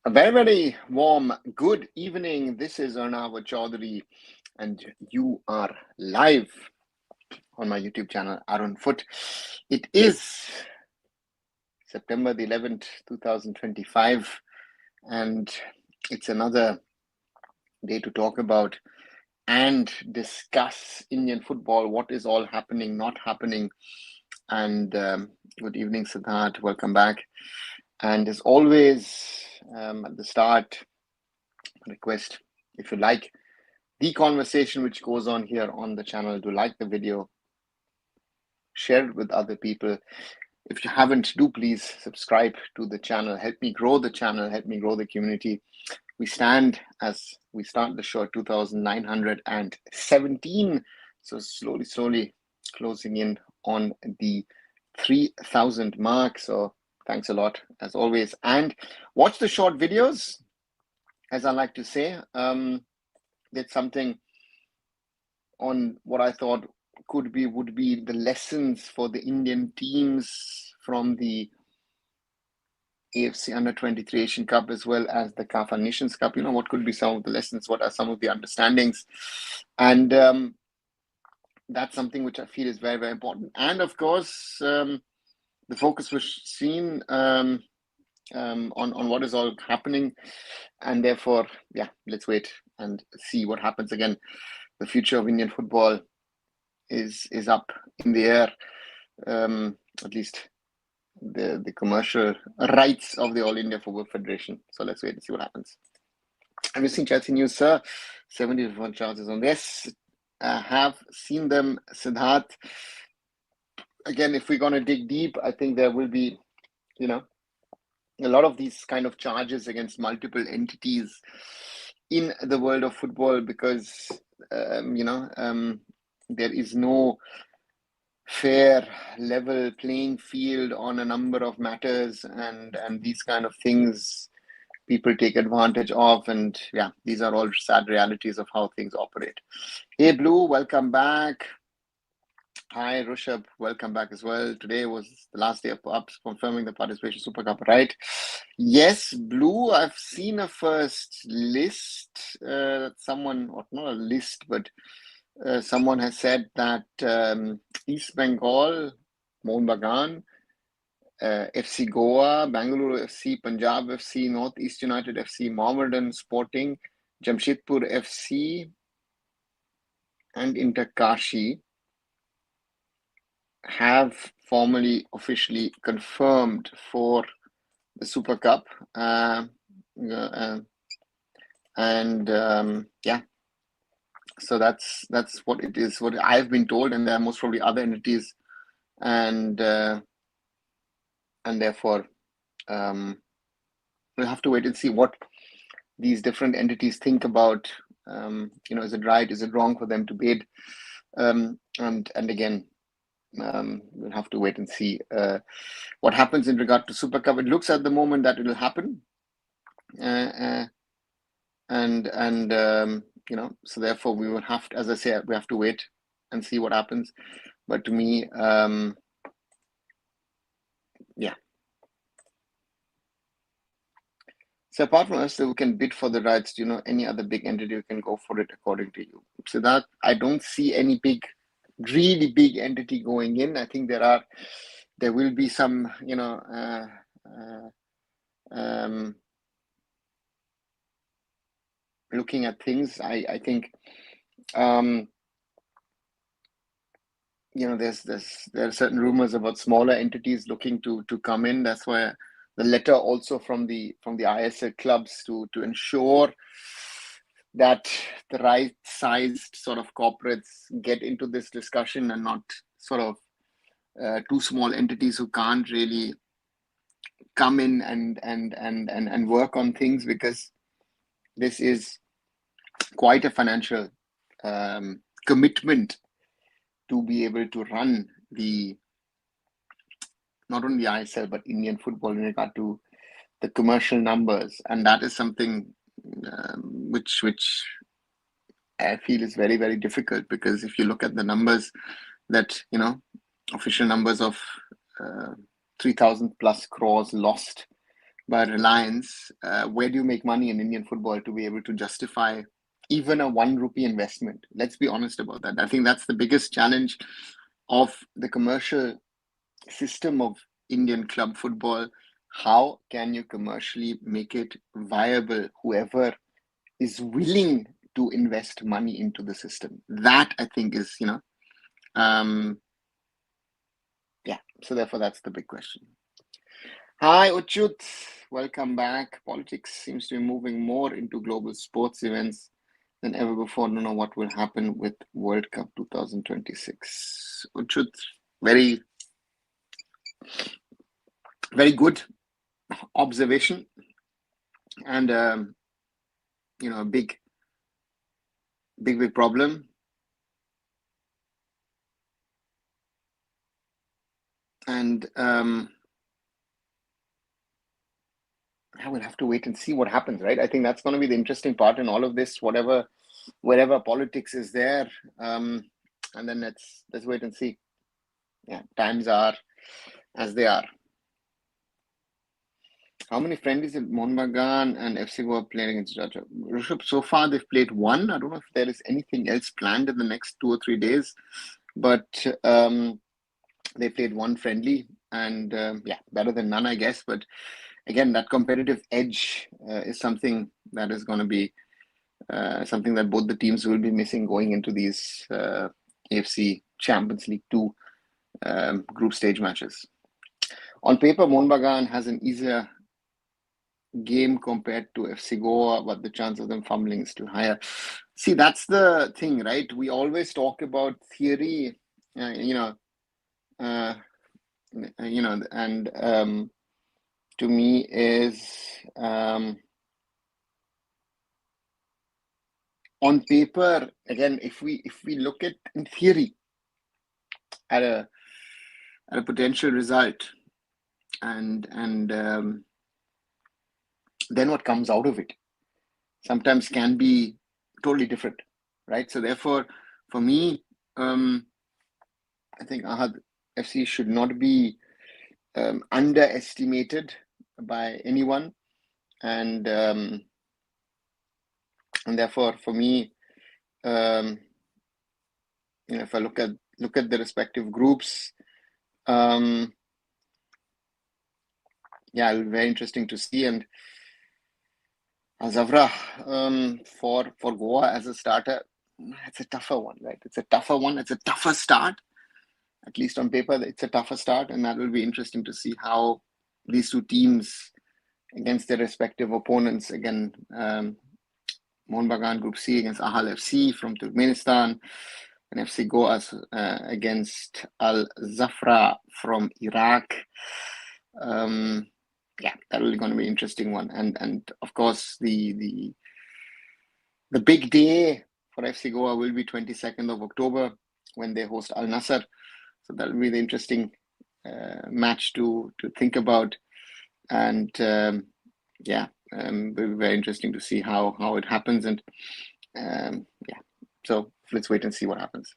A very, very warm good evening. This is Arunfoot Chaudhary, and you are live on my YouTube channel, Arunfoot. It is September the 11th, 2025, and it's another day to talk about and discuss Indian football, what is all happening, not happening. And good evening, Siddharth. Welcome back. And as always, at the start, request, if you like the conversation which goes on here on the channel, to like the video, share it with other people. If you haven't, do please subscribe to the channel. Help me grow the channel, help me grow the community. We stand, as we start the show, 2,917. So slowly closing in on the 3,000 mark. So thanks a lot, as always. And watch the short videos, as I like to say. Did something on what I thought would be the lessons for the Indian teams from the AFC Under-23 Asian Cup, as well as the CAF Nations Cup. You know, what could be some of the lessons? What are some of the understandings? And that's something which I feel is very, very important. And of course, the focus was seen on what is all happening. And therefore, yeah, let's wait and see what happens. Again, the future of Indian football is up in the air, at least the commercial rights of the All India Football Federation. So let's wait and see what happens. Have you seen Chelsea news, sir? 71 chances on this. Have seen them, Siddharth. Again, if we're going to dig deep, I think there will be, you know, a lot of these kind of charges against multiple entities in the world of football, because there is no fair level playing field on a number of matters, and these kind of things people take advantage of. And yeah, these are all sad realities of how things operate. Hey Blue, welcome back. Hi Rushabh, welcome back as well. Today was the last day of ups confirming the participation Super Cup, right? Yes, Blue, I've seen a first list. Someone, or not a list, but someone has said that East Bengal, Mohun Bagan, FC Goa, Bangalore FC, Punjab FC, Northeast United FC, Mohammedan Sporting, Jamshedpur FC, and Inter Kashi have formally, officially confirmed for the Super Cup. Yeah, so that's what it is, what I've been told, and there are most probably other entities, and therefore we'll have to wait and see what these different entities think about. Is it right, is it wrong for them to bid? And again, we'll have to wait and see what happens in regard to Super Cup. It looks at the moment that it will happen, so therefore we will have to, as I say, we have to wait and see what happens. But to me, yeah. So apart from us, who can bid for the rights, do you know any other big entity who can go for it according to you? So that I don't see any really big entity going in. I think there will be some, looking at things. I think, there are certain rumors about smaller entities looking to come in. That's why the letter also from the ISL clubs to ensure that the right-sized sort of corporates get into this discussion, and not sort of two small entities who can't really come in and work on things, because this is quite a financial commitment to be able to run not only ISL but Indian football in regard to the commercial numbers. And that is something which I feel is very, very difficult, because if you look at the numbers that, official numbers of 3,000 plus crores lost by Reliance, where do you make money in Indian football to be able to justify even a 1 rupee investment? Let's be honest about that. I think that's the biggest challenge of the commercial system of Indian club football. How can you commercially make it viable? Whoever is willing to invest money into the system. That I think is, yeah. So therefore, that's the big question. Hi, Uchut. Welcome back. Politics seems to be moving more into global sports events than ever before. Don't know what will happen with World Cup 2026. Uchut, very, very good observation, and a big problem. And I will have to wait and see what happens, right? I think that's going to be the interesting part in all of this, wherever politics is there. And then let's wait and see. Yeah, times are as they are. How many friendlies did Mohun Bagan and FC Goa playing against Raja? Rishabh, so far they've played one. I don't know if there is anything else planned in the next 2 or 3 days, but they played one friendly, and better than none, I guess. But again, that competitive edge is something that is going to be something that both the teams will be missing going into these AFC Champions League 2 group stage matches. On paper, Mohun Bagan has an easier game compared to FC Goa, but the chance of them fumbling is still higher. See, that's the thing, right? We always talk about theory, and to me is on paper. Again, if we look at in theory at a potential result, and then what comes out of it sometimes can be totally different, right? So therefore, for me, I think Ahad FC should not be underestimated by anyone, and therefore, for me, if I look at the respective groups, it'll be very interesting to see. And Zafra, for Goa as a starter, it's a tougher one, right? It's a tougher one. It's a tougher start. At least on paper, it's a tougher start, and that will be interesting to see how these two teams against their respective opponents. Again, Mohun Bagan Group C against Ahal FC from Turkmenistan, and FC Goa against Al Zafra from Iraq. That will be going to be an interesting one. And of course, the big day for FC Goa will be 22nd of October when they host Al Nassr. So that will be the interesting match to think about. And it'll be very interesting to see how it happens. And so let's wait and see what happens.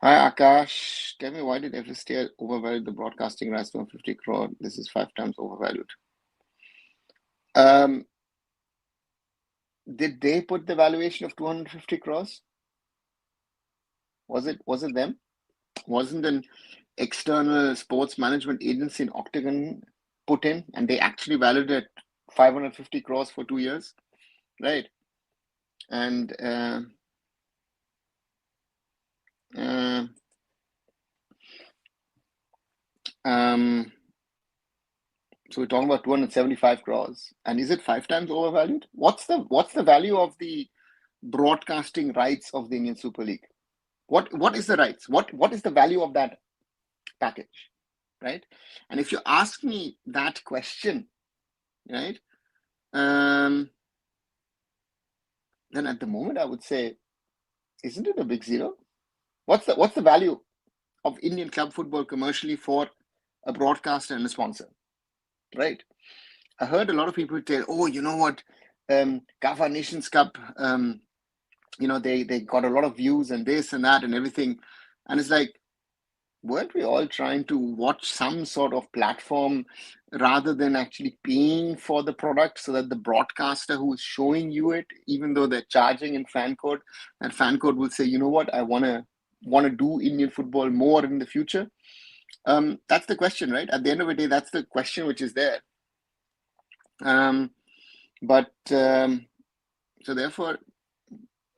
Hi Akash, tell me, why did FSTL overvalue the broadcasting rights to 150 crore? This is 5 times overvalued. Did they put the valuation of 250 crores? Was it them? Wasn't an external sports management agency in Octagon put in, and they actually valued it 550 crores for 2 years, right? And so we're talking about 275 crores, and is it 5 times overvalued? What's the value of the broadcasting rights of the Indian Super League? What is the rights? What is the value of that package, right? And if you ask me that question, right, then at the moment I would say, isn't it a big zero? What's the value of Indian club football commercially for a broadcaster and a sponsor, right? I heard a lot of people tell, oh, you know what, CAFA Nations Cup, they got a lot of views and this and that and everything. And it's like, weren't we all trying to watch some sort of platform rather than actually paying for the product, so that the broadcaster who is showing you it, even though they're charging in fan code, and fan code will say, you know what, I want to do Indian football more in the future. That's the question, right? At the end of the day, that's the question which is there. So therefore,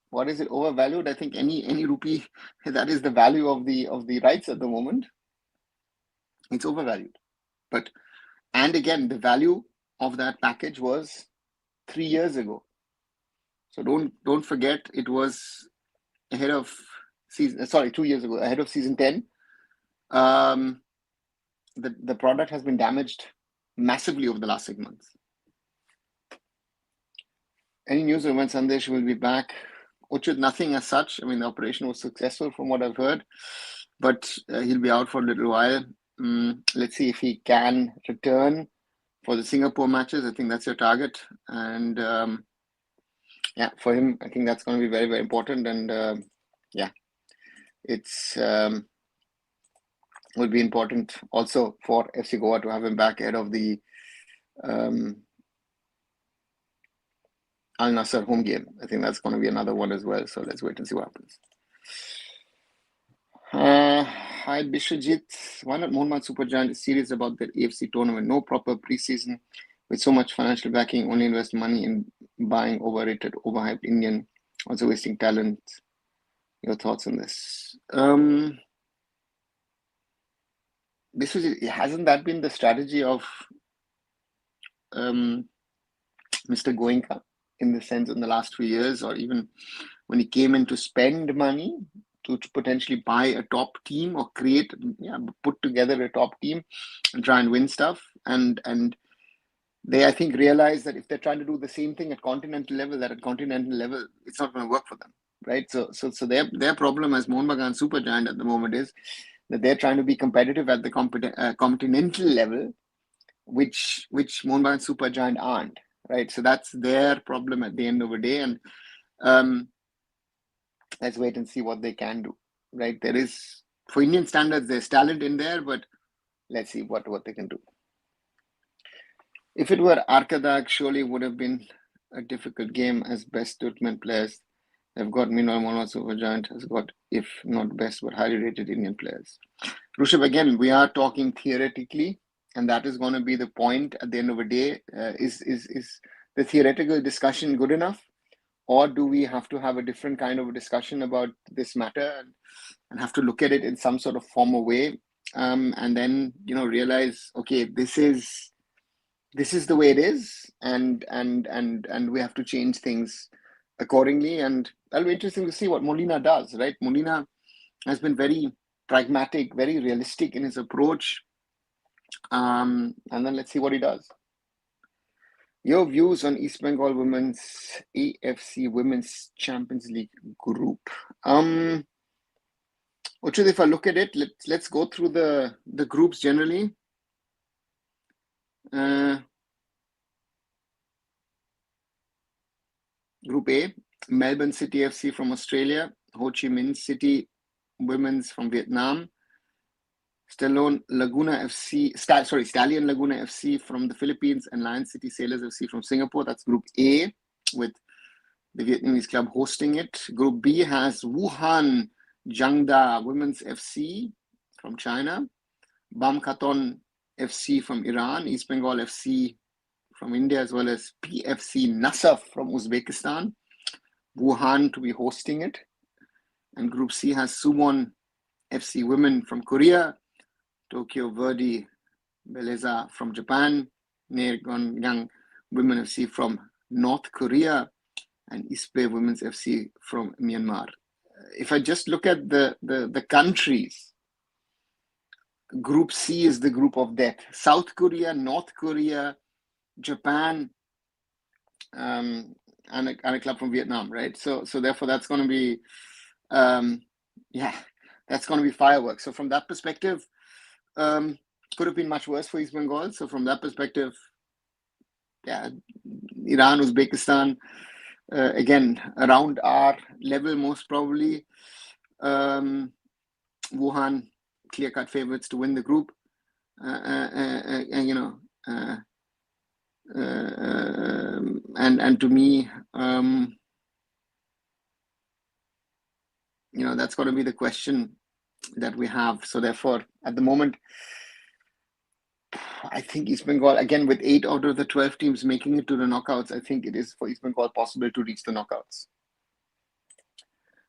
what is it overvalued? I think any rupee that is the value of the rights at the moment, it's overvalued. And again, the value of that package was 3 years ago. So don't forget, it was ahead of season. 2 years ago, ahead of season 10. The product has been damaged massively over the last 6 months. Any news on when Sandesh will be back? Uchit, nothing as such. I mean, the operation was successful from what I've heard, but he'll be out for a little while. Let's see if he can return for the Singapore matches. I think that's your target. And for him, I think that's going to be very, very important. And it's will be important also for FC Goa to have him back ahead of the Al Nassr home game. I think that's going to be another one as well. So let's wait and see what happens. Hi Bishajit. Why not Mohammed Supergiant is serious about their AFC tournament? No proper preseason with so much financial backing, only invest money in buying overrated, overhyped Indian, also wasting talent. Your thoughts on this? Hasn't that been the strategy of Mr. Goenka, in the sense in the last few years, or even when he came in to spend money to potentially buy a top team or put together a top team and try and win stuff, and they, I think, realize that if they're trying to do the same thing at continental level, it's not going to work for them, right? So their problem as Mohun Bagan Supergiant at the moment is that they're trying to be competitive at the continental level, which Mohun Bagan Supergiant aren't, right? So that's their problem at the end of the day, and let's wait and see what they can do, right? There is, for Indian standards, there's talent in there, but let's see what they can do. If it were Arkadag, surely would have been a difficult game, as best tournament players have got. Meanwhile, Mohammed Supergiant has got, if not best, but highly rated Indian players. Rushabh, again, we are talking theoretically, and that is going to be the point at the end of the day. Is the theoretical discussion good enough, or do we have to have a different kind of a discussion about this matter and have to look at it in some sort of formal way, and then realize, okay, this is the way it is, and we have to change things accordingly. And that'll be interesting to see what Molina does, right? Molina has been very pragmatic, very realistic in his approach, and then let's see what he does. Your views on East Bengal Women's AFC Women's Champions League group. Uchit, if I look at it, let's go through the groups generally. Group A, Melbourne City FC from Australia, Ho Chi Minh City Women's from Vietnam, Stallion Laguna FC from the Philippines, and Lion City Sailors FC from Singapore. That's Group A, with the Vietnamese club hosting it. Group B has Wuhan Jiangda Women's FC from China, Bamkaton FC from Iran, East Bengal FC from India, as well as PFC Nasaf from Uzbekistan. Wuhan to be hosting it. And Group C has Suwon FC Women from Korea, Tokyo Verdy Beleza from Japan, Naegongyang Women FC from North Korea, and Ispe Women's FC from Myanmar. If I just look at the countries, Group C is the group of death. South Korea, North Korea, Japan, and a club from Vietnam, right? So therefore that's going to be, that's going to be fireworks. So from that perspective, could have been much worse for East Bengal. So from that perspective, Iran, Uzbekistan, again, around our level, most probably. Wuhan, clear-cut favorites to win the group. And and to me, that's got to be the question that we have. So therefore, at the moment, I think East Bengal, again, with 8 out of the 12 teams making it to the knockouts, I think it is for East Bengal possible to reach the knockouts.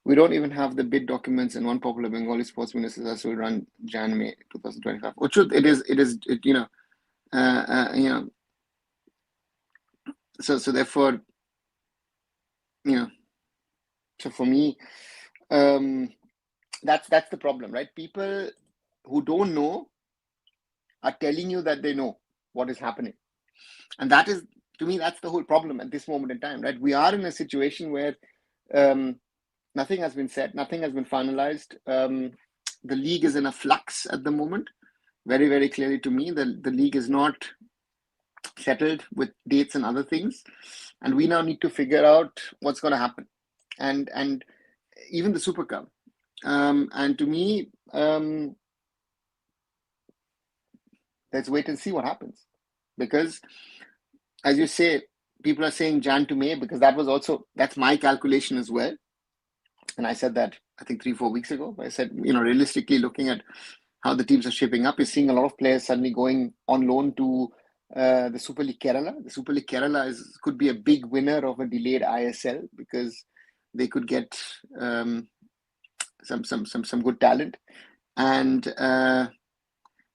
We don't even have the bid documents, and one popular Bengali sports minister says will run Jan-May 2025. Which so therefore, so for me, that's the problem, right? People who don't know are telling you that they know what is happening. And that is, to me, that's the whole problem at this moment in time, right? We are in a situation where nothing has been said, nothing has been finalized. The league is in a flux at the moment. Very, very clearly to me, the league is not settled with dates and other things. And we now need to figure out what's going to happen. And even the Super Cup. And to me, let's wait and see what happens. Because, as you say, people are saying Jan to May, because that's my calculation as well. And I said that, I think 3-4 weeks ago. I said, realistically looking at how the teams are shaping up, you're seeing a lot of players suddenly going on loan to the Super League Kerala. The Super League Kerala could be a big winner of a delayed ISL, because they could get some good talent. And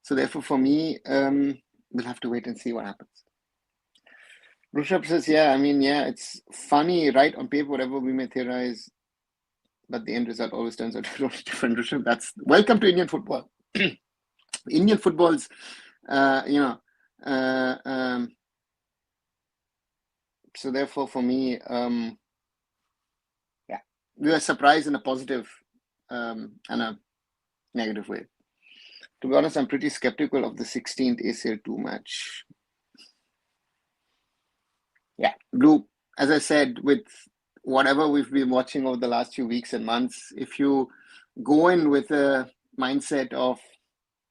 so therefore, for me, we'll have to wait and see what happens. Rushabh says, it's funny, right? On paper, whatever we may theorize, but the end result always turns out totally different. Rushabh, that's welcome to Indian football. Indian football's, so therefore, for me, we were surprised in a positive and a negative way. To be honest, I'm pretty skeptical of the 16th ACL2 match. Yeah, Blue, as I said, with whatever we've been watching over the last few weeks and months, if you go in with a mindset of,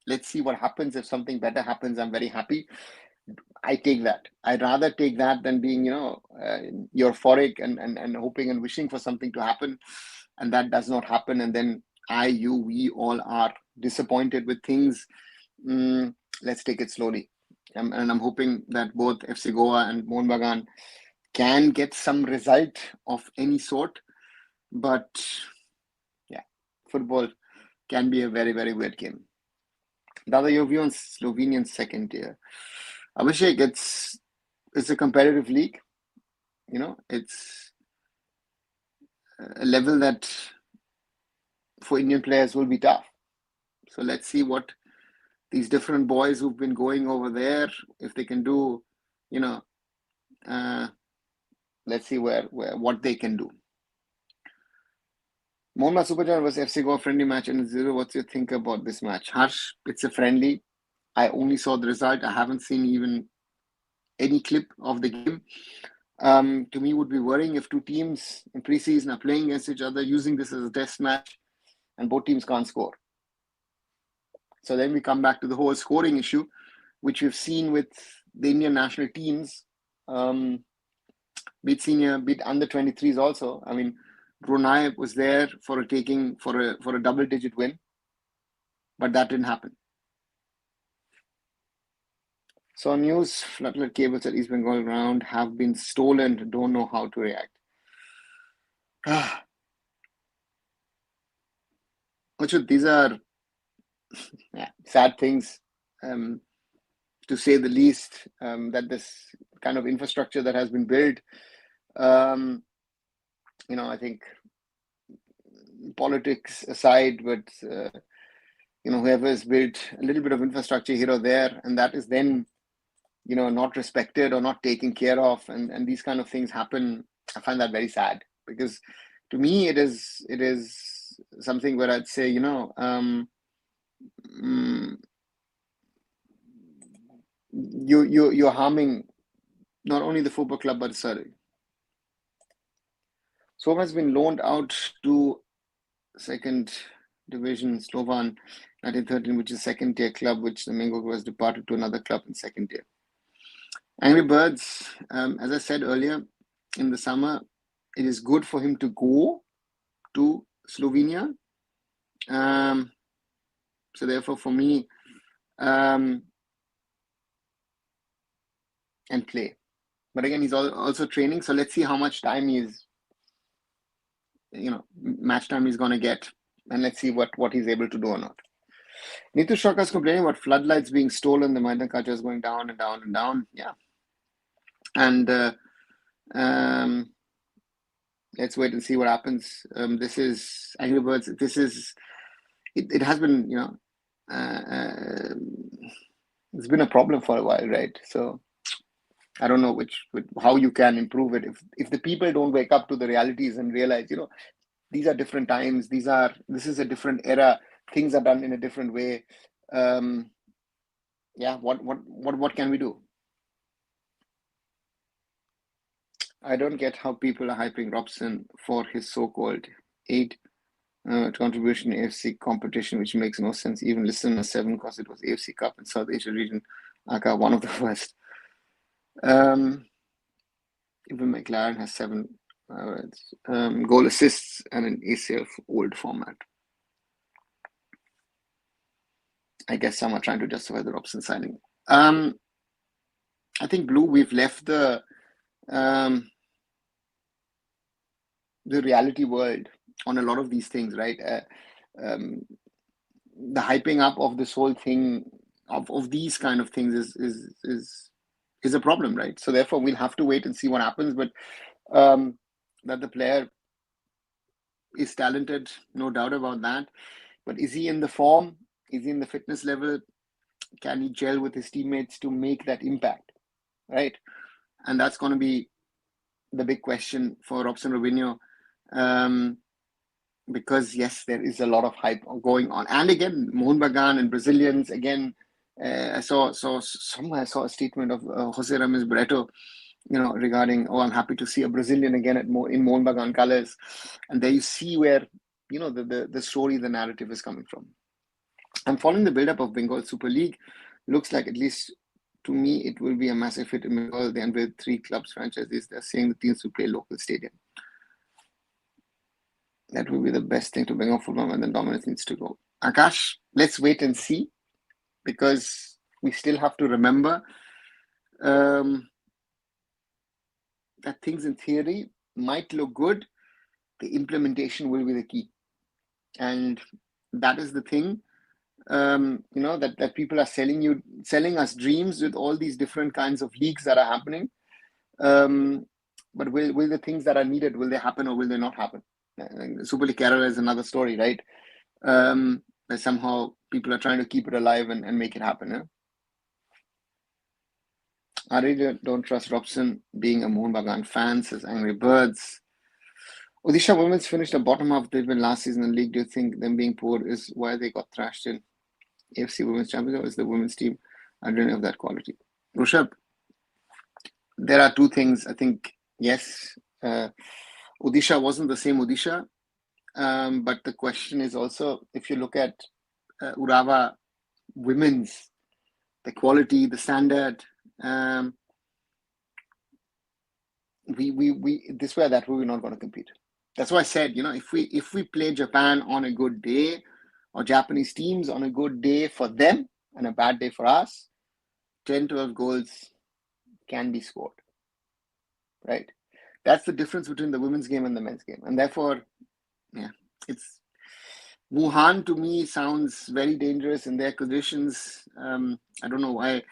let's see what happens, if something better happens, I'm very happy. I take that. I'd rather take that than being, euphoric and hoping and wishing for something to happen, and that does not happen. And then we all are disappointed with things. Let's take it slowly. And I'm hoping that both FC Goa and Mohun Bagan can get some result of any sort. But yeah, football can be a very, very weird game. Dada, your view on Slovenian second tier? Abhishek, it's a competitive league. It's a level that for Indian players will be tough. So let's see what these different boys who've been going over there, if they can do, let's see what they can do. Mohun Superjar was FC Goa friendly match and 0. What's your think about this match? Harsh, it's a friendly. I only saw the result. I haven't seen even any clip of the game. To me, would be worrying if two teams in preseason are playing against each other, using this as a test match, and both teams can't score. So then we come back to the whole scoring issue, which we've seen with the Indian national teams, be it senior, be it under 23s also. I mean, Brunei was there for a double-digit win, but that didn't happen. So news, floodlit cables at East Bengal ground have been stolen. Don't know how to react. These are sad things, to say the least, that this kind of infrastructure that has been built, I think politics aside, but, whoever has built a little bit of infrastructure here or there, and that is then, not respected or not taken care of, and these kind of things happen, I find that very sad, because to me, it is something where I'd say, you're harming not only the football club, but sorry. Slovan has been loaned out to second division Slovan 1913, which is second tier club, which the Mango was departed to another club in second tier. Angry Birds, as I said earlier, in the summer, it is good for him to go to Slovenia. So therefore, for me, and play. But again, he's also training. So let's see how much time match time he's going to get. And let's see what he's able to do or not. Nitu Shaka is complaining about floodlights being stolen. The Maidan culture is going down and down and down. Yeah. And let's wait and see what happens. This is Angry Birds. It has been, it's been a problem for a while, right? So I don't know how you can improve it if the people don't wake up to the realities and realize, these are different times. This is a different era. Things are done in a different way. What can we do? I don't get how people are hyping Robson for his so-called 8 contribution AFC competition, which makes no sense. Even listen to 7 because it was AFC Cup in South Asia region, aka one of the worst. Even McLaren has 7 goal assists and an ACL old format. I guess some are trying to justify the Robson signing. I think Blue, we've left the reality world on a lot of these things, right? The hyping up of this whole thing of these kind of things is a problem, right? So therefore, we'll have to wait and see what happens. But that the player is talented, no doubt about that. But is he in the form? Is he in the fitness level? Can he gel with his teammates to make that impact, right? And that's going to be the big question for Robson Robinho. Because yes, there is a lot of hype going on. And again, Mohun Bagan and Brazilians, again, I saw a statement of Jose Ramirez Barreto, regarding, I'm happy to see a Brazilian again in Mohun Bagan colors. And there you see where, the story, the narrative is coming from. I'm following the build-up of Bengal Super League. Looks like, at least to me, it will be a massive hit in Bengal. They unveiled 3 clubs franchises. They're saying the teams will play local stadium. That will be the best thing to Bengal football, and then dominance needs to go. Akash, let's wait and see, because we still have to remember that things in theory might look good. The implementation will be the key. And that is the thing, that people are selling us dreams with all these different kinds of leagues that are happening. But will the things that are needed, will they happen or will they not happen? Super League Kerala is another story, right? Where somehow people are trying to keep it alive and make it happen. Yeah? I really don't trust Robson being a Mohun Bagan fan, says Angry Birds. Odisha women's finished the bottom half. They've been last season in the league. Do you think them being poor is why they got thrashed in AFC Women's Championship, or is the women's team I don't have that quality? Rushabh, there are 2 things. I think, yes, Odisha wasn't the same Odisha. But the question is also, if you look at Urawa women's, the quality, the standard, this way or that way, we're not going to compete. That's why I said, if we play Japan on a good day, or Japanese teams on a good day for them and a bad day for us, 10, 12 goals can be scored, right? That's the difference between the women's game and the men's game. And therefore, it's Wuhan to me sounds very dangerous in their conditions. I don't know why.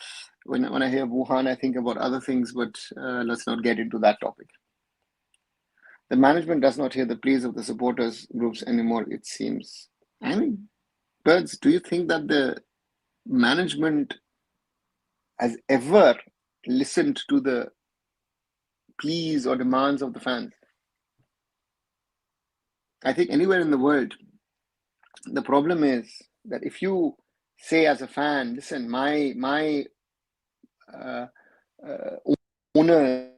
When I hear Wuhan, I think about other things, but let's not get into that topic. The management does not hear the pleas of the supporters groups anymore, it seems. I mean, Birds, do you think that the management has ever listened to the pleas or demands of the fans? I think anywhere in the world, the problem is that if you say as a fan, listen, my owner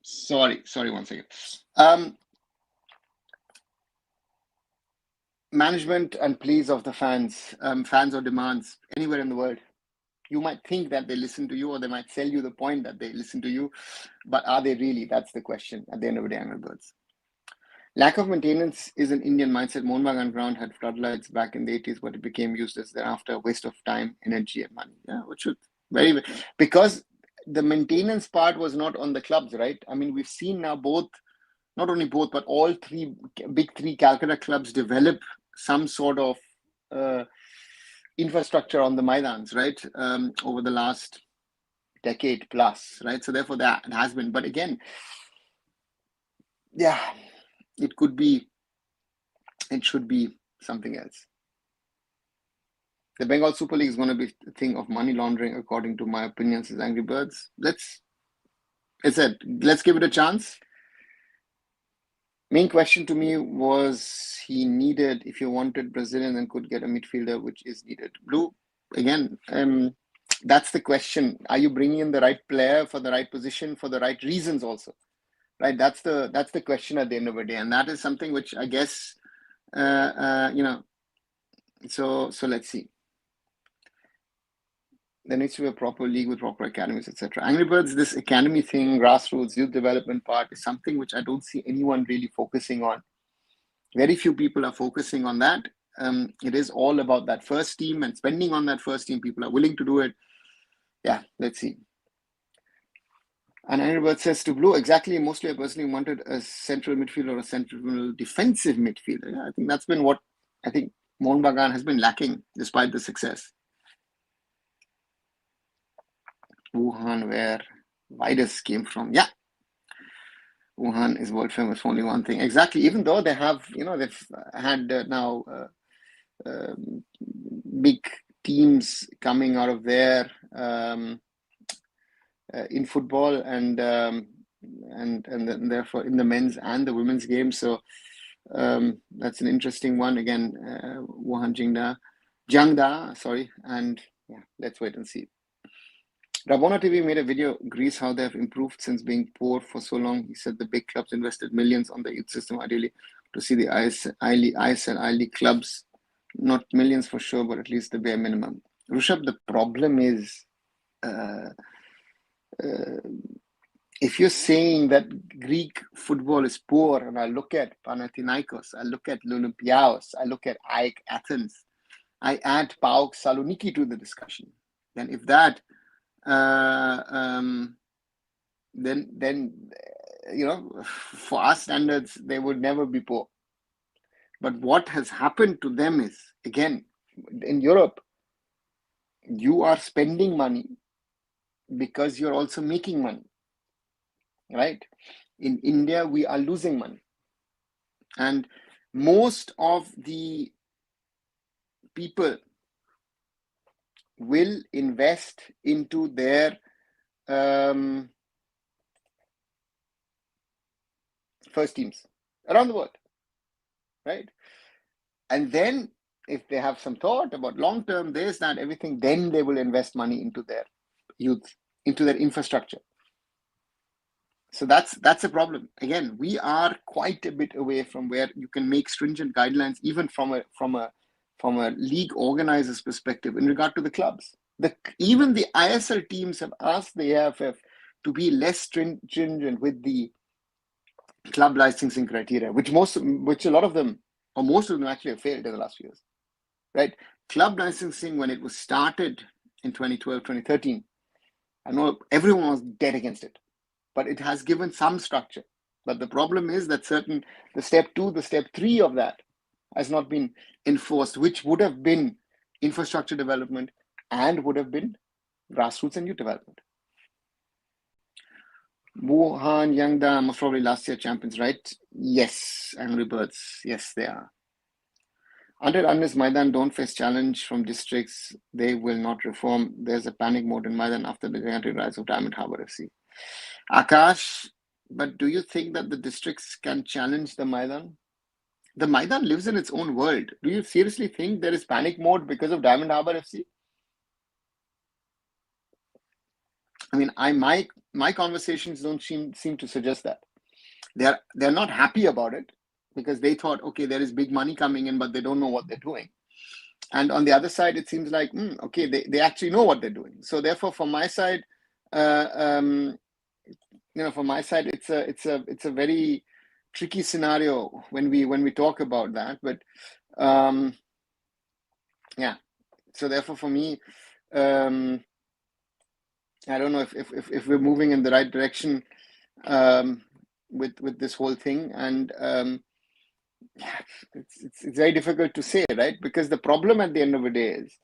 Sorry, one second. Management and pleas of the fans, fans or demands anywhere in the world. You might think that they listen to you, or they might sell you the point that they listen to you, but are they really? That's the question at the end of the day, Angry Birds. Lack of maintenance is an Indian mindset. Maidan ground had floodlights back in the 80s, but it became useless thereafter. A waste of time, energy, and money. Yeah, which was very, because the maintenance part was not on the clubs, right? I mean, we've seen now both, not only both, but all big three Calcutta clubs develop some sort of infrastructure on the Maidans, right? Over the last decade plus, right? So therefore that has been, but again, yeah, it should be something else. The Bengal Super League is going to be a thing of money laundering, according to my opinion, says Angry Birds. Let's give it a chance. Main question to me was, he needed, if you wanted Brazilian and could get a midfielder, which is needed. Blue, again, that's the question. Are you bringing in the right player for the right position for the right reasons also? Right, that's the question at the end of the day, and that is something which I guess, so let's see. There needs to be a proper league with proper academies, etc. Angry Birds, this academy thing, grassroots, youth development part is something which I don't see anyone really focusing on. Very few people are focusing on that. It is all about that first team and spending on that first team. People are willing to do it. Yeah, let's see. And Angry Birds says to Blue, exactly, mostly I personally wanted a central midfielder or a central defensive midfielder. Yeah, I think that's been what I think Mohun Bagan has been lacking despite the success. Wuhan, where virus came from. Yeah, Wuhan is world famous for only one thing. Exactly. Even though they have, they've had now big teams coming out of there in football and therefore in the men's and the women's game. So that's an interesting one. Again, Wuhan Jiangda, sorry, and yeah, let's wait and see. Rabona TV made a video, Greece, how they have improved since being poor for so long. He said the big clubs invested millions on the youth system, ideally, to see the ISL, I-League clubs, not millions for sure, but at least the bare minimum. Rushabh, the problem is, if you're saying that Greek football is poor, and I look at Panathinaikos, I look at Olympiakos, I look at AEK Athens, I add PAOK Saloniki to the discussion, then if that then for our standards they would never be poor. But what has happened to them is, again, in Europe, you are spending money because you're also making money, right? In India, we are losing money, and most of the people will invest into their first teams around the world, right? And then if they have some thought about long term, this, that, everything, then they will invest money into their youth, into their infrastructure. So that's a problem. Again, we are quite a bit away from where you can make stringent guidelines, even from a league organizer's perspective in regard to the clubs. Even the ISL teams have asked the AIFF to be less stringent with the club licensing criteria, which a lot of them, or most of them, actually have failed in the last few years, right? Club licensing, when it was started in 2012, 2013, I know everyone was dead against it, but it has given some structure. But the problem is that the step 2, the step 3 of that has not been enforced, which would have been infrastructure development and would have been grassroots and youth development. Wuhan, Yangda, most probably last year champions, right? Yes, Angry Birds. Yes, they are. Unless Maidan don't face challenge from districts, they will not reform. There's a panic mode in Maidan after the gigantic rise of Diamond Harbour FC. Akash, but do you think that the districts can challenge the Maidan? The Maidan lives in its own world. Do you seriously think there is panic mode because of Diamond Harbour FC? I mean, my conversations don't seem to suggest that. They're not happy about it because they thought, okay, there is big money coming in, but they don't know what they're doing. And on the other side, it seems like, okay, they actually know what they're doing. So therefore, from my side, from my side, it's a very tricky scenario when we talk about that. But yeah, so therefore, for me, I don't know if we're moving in the right direction with this whole thing, and yeah, it's very difficult to say, right? Because the problem at the end of the day is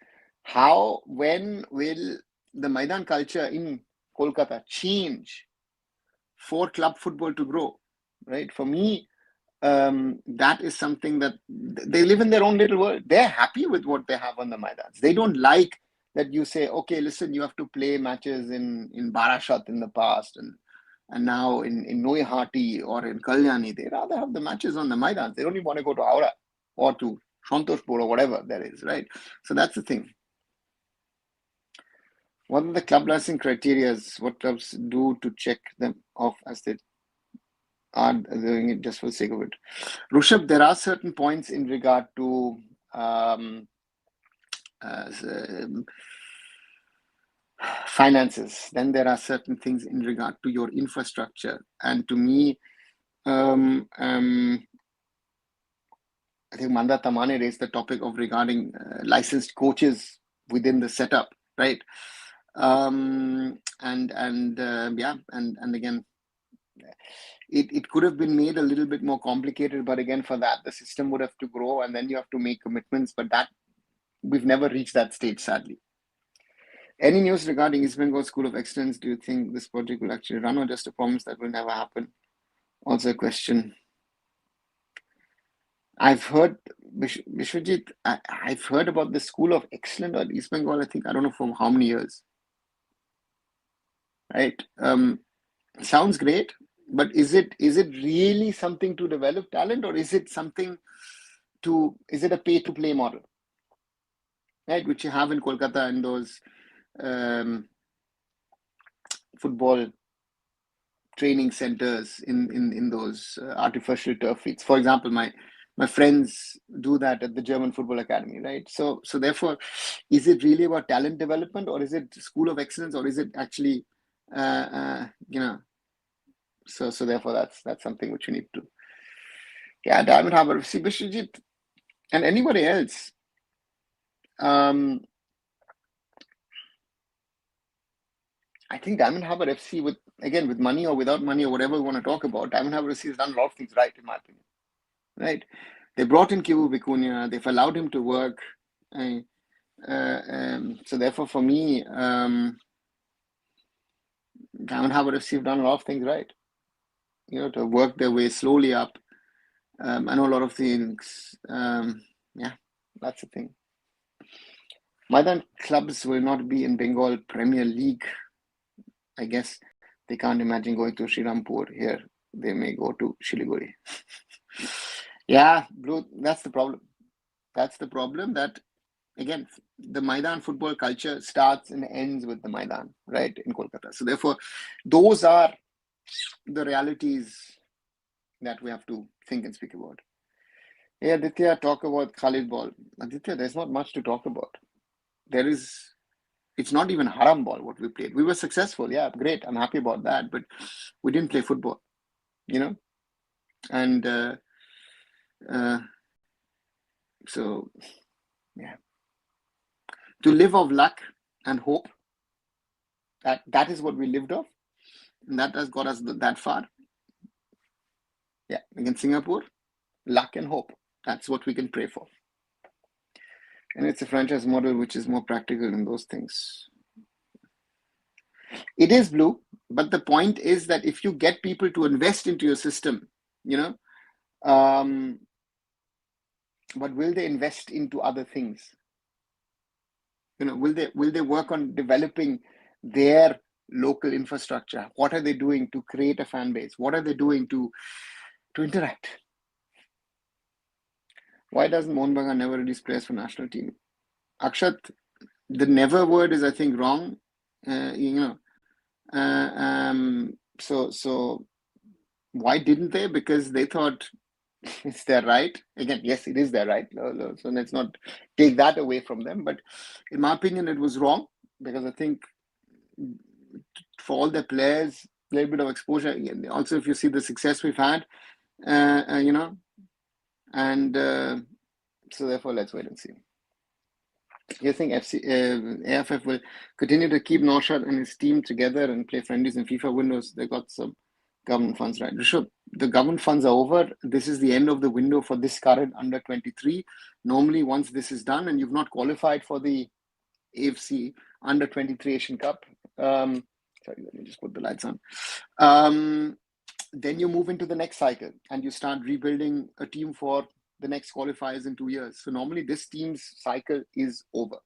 when will the Maidan culture in Kolkata change for club football to grow, right? For me, that is something that they live in their own little world. They're happy with what they have on the Maidans. They don't like that you say, okay, listen, you have to play matches in Barashat in the past and now in Noihati or in Kalyani. They rather have the matches on the Maidans. They don't even want to go to Aura or to Santoshpur or whatever there is, right? So that's the thing. What are the club licensing criteria? What clubs do to check them off as they are doing it just for the sake of it? Rushabh, there are certain points in regard to finances. Then there are certain things in regard to your infrastructure. And to me, I think Manda Tamane raised the topic of regarding licensed coaches within the setup, right? And again, it could have been made a little bit more complicated, but again, for that, the system would have to grow and then you have to make commitments, but that we've never reached that stage, sadly. Any news regarding East Bengal School of Excellence? Do you think this project will actually run or just a promise that will never happen? Also a question. I've heard, Vishwajit, I've heard about the School of Excellence at East Bengal, I think, I don't know for how many years. Right? Sounds great, but is it really something to develop talent, or is it a pay-to-play model? Right, which you have in Kolkata and those football training centers in those artificial turf fields. For example, my friends do that at the German Football Academy, right? So therefore, is it really about talent development, or is it School of Excellence, or is it actually, So therefore, that's something which you need to. Yeah, Diamond Harbour, see Bishwajit, and anybody else. I think Diamond Harbour FC, with money or without money or whatever we want to talk about, Diamond Harbour FC has done a lot of things right, in my opinion. Right? They brought in Kivu Vicuña, they've allowed him to work. So therefore, for me, Diamond Harbour FC have done a lot of things right. To work their way slowly up. I know a lot of things. Yeah, that's the thing. Maidan clubs will not be in Bengal Premier League. I guess they can't imagine going to Srirampur here. They may go to Shiliguri. Yeah, Blue, that's the problem. That's the problem that, again, the Maidan football culture starts and ends with the Maidan, right, in Kolkata. So therefore, those are the realities that we have to think and speak about. Yeah, Aditya, talk about Khalid ball. Aditya, there's not much to talk about. It's not even haram ball what we played. We were successful, yeah, great. I'm happy about that, but we didn't play football, and so yeah, to live of luck and hope. That is what we lived off, and that has got us that far. Yeah, against Singapore, luck and hope. That's what we can pray for. And it's a franchise model which is more practical in those things. It is, Blue, but the point is that if you get people to invest into your system, but will they invest into other things? Will they work on developing their local infrastructure? What are they doing to create a fan base? What are they doing to interact? Why doesn't Mohan Bagan never release players for national team? Akshat, the never word is, I think, wrong. So why didn't they? Because they thought it's their right. Again, yes, it is their right. So let's not take that away from them. But in my opinion, it was wrong, because I think for all the players, a little bit of exposure. Also, if you see the success we've had, and so therefore, let's wait and see. You think AIFF will continue to keep Norshad and his team together and play friendlies in FIFA windows? They got some government funds, right? Rishabh, the government funds are over. This is the end of the window for this current under 23. Normally, once this is done and you've not qualified for the AFC under 23 Asian Cup, sorry, let me just put the lights on. Then you move into the next cycle and you start rebuilding a team for the next qualifiers in 2 years. So normally this team's cycle is over.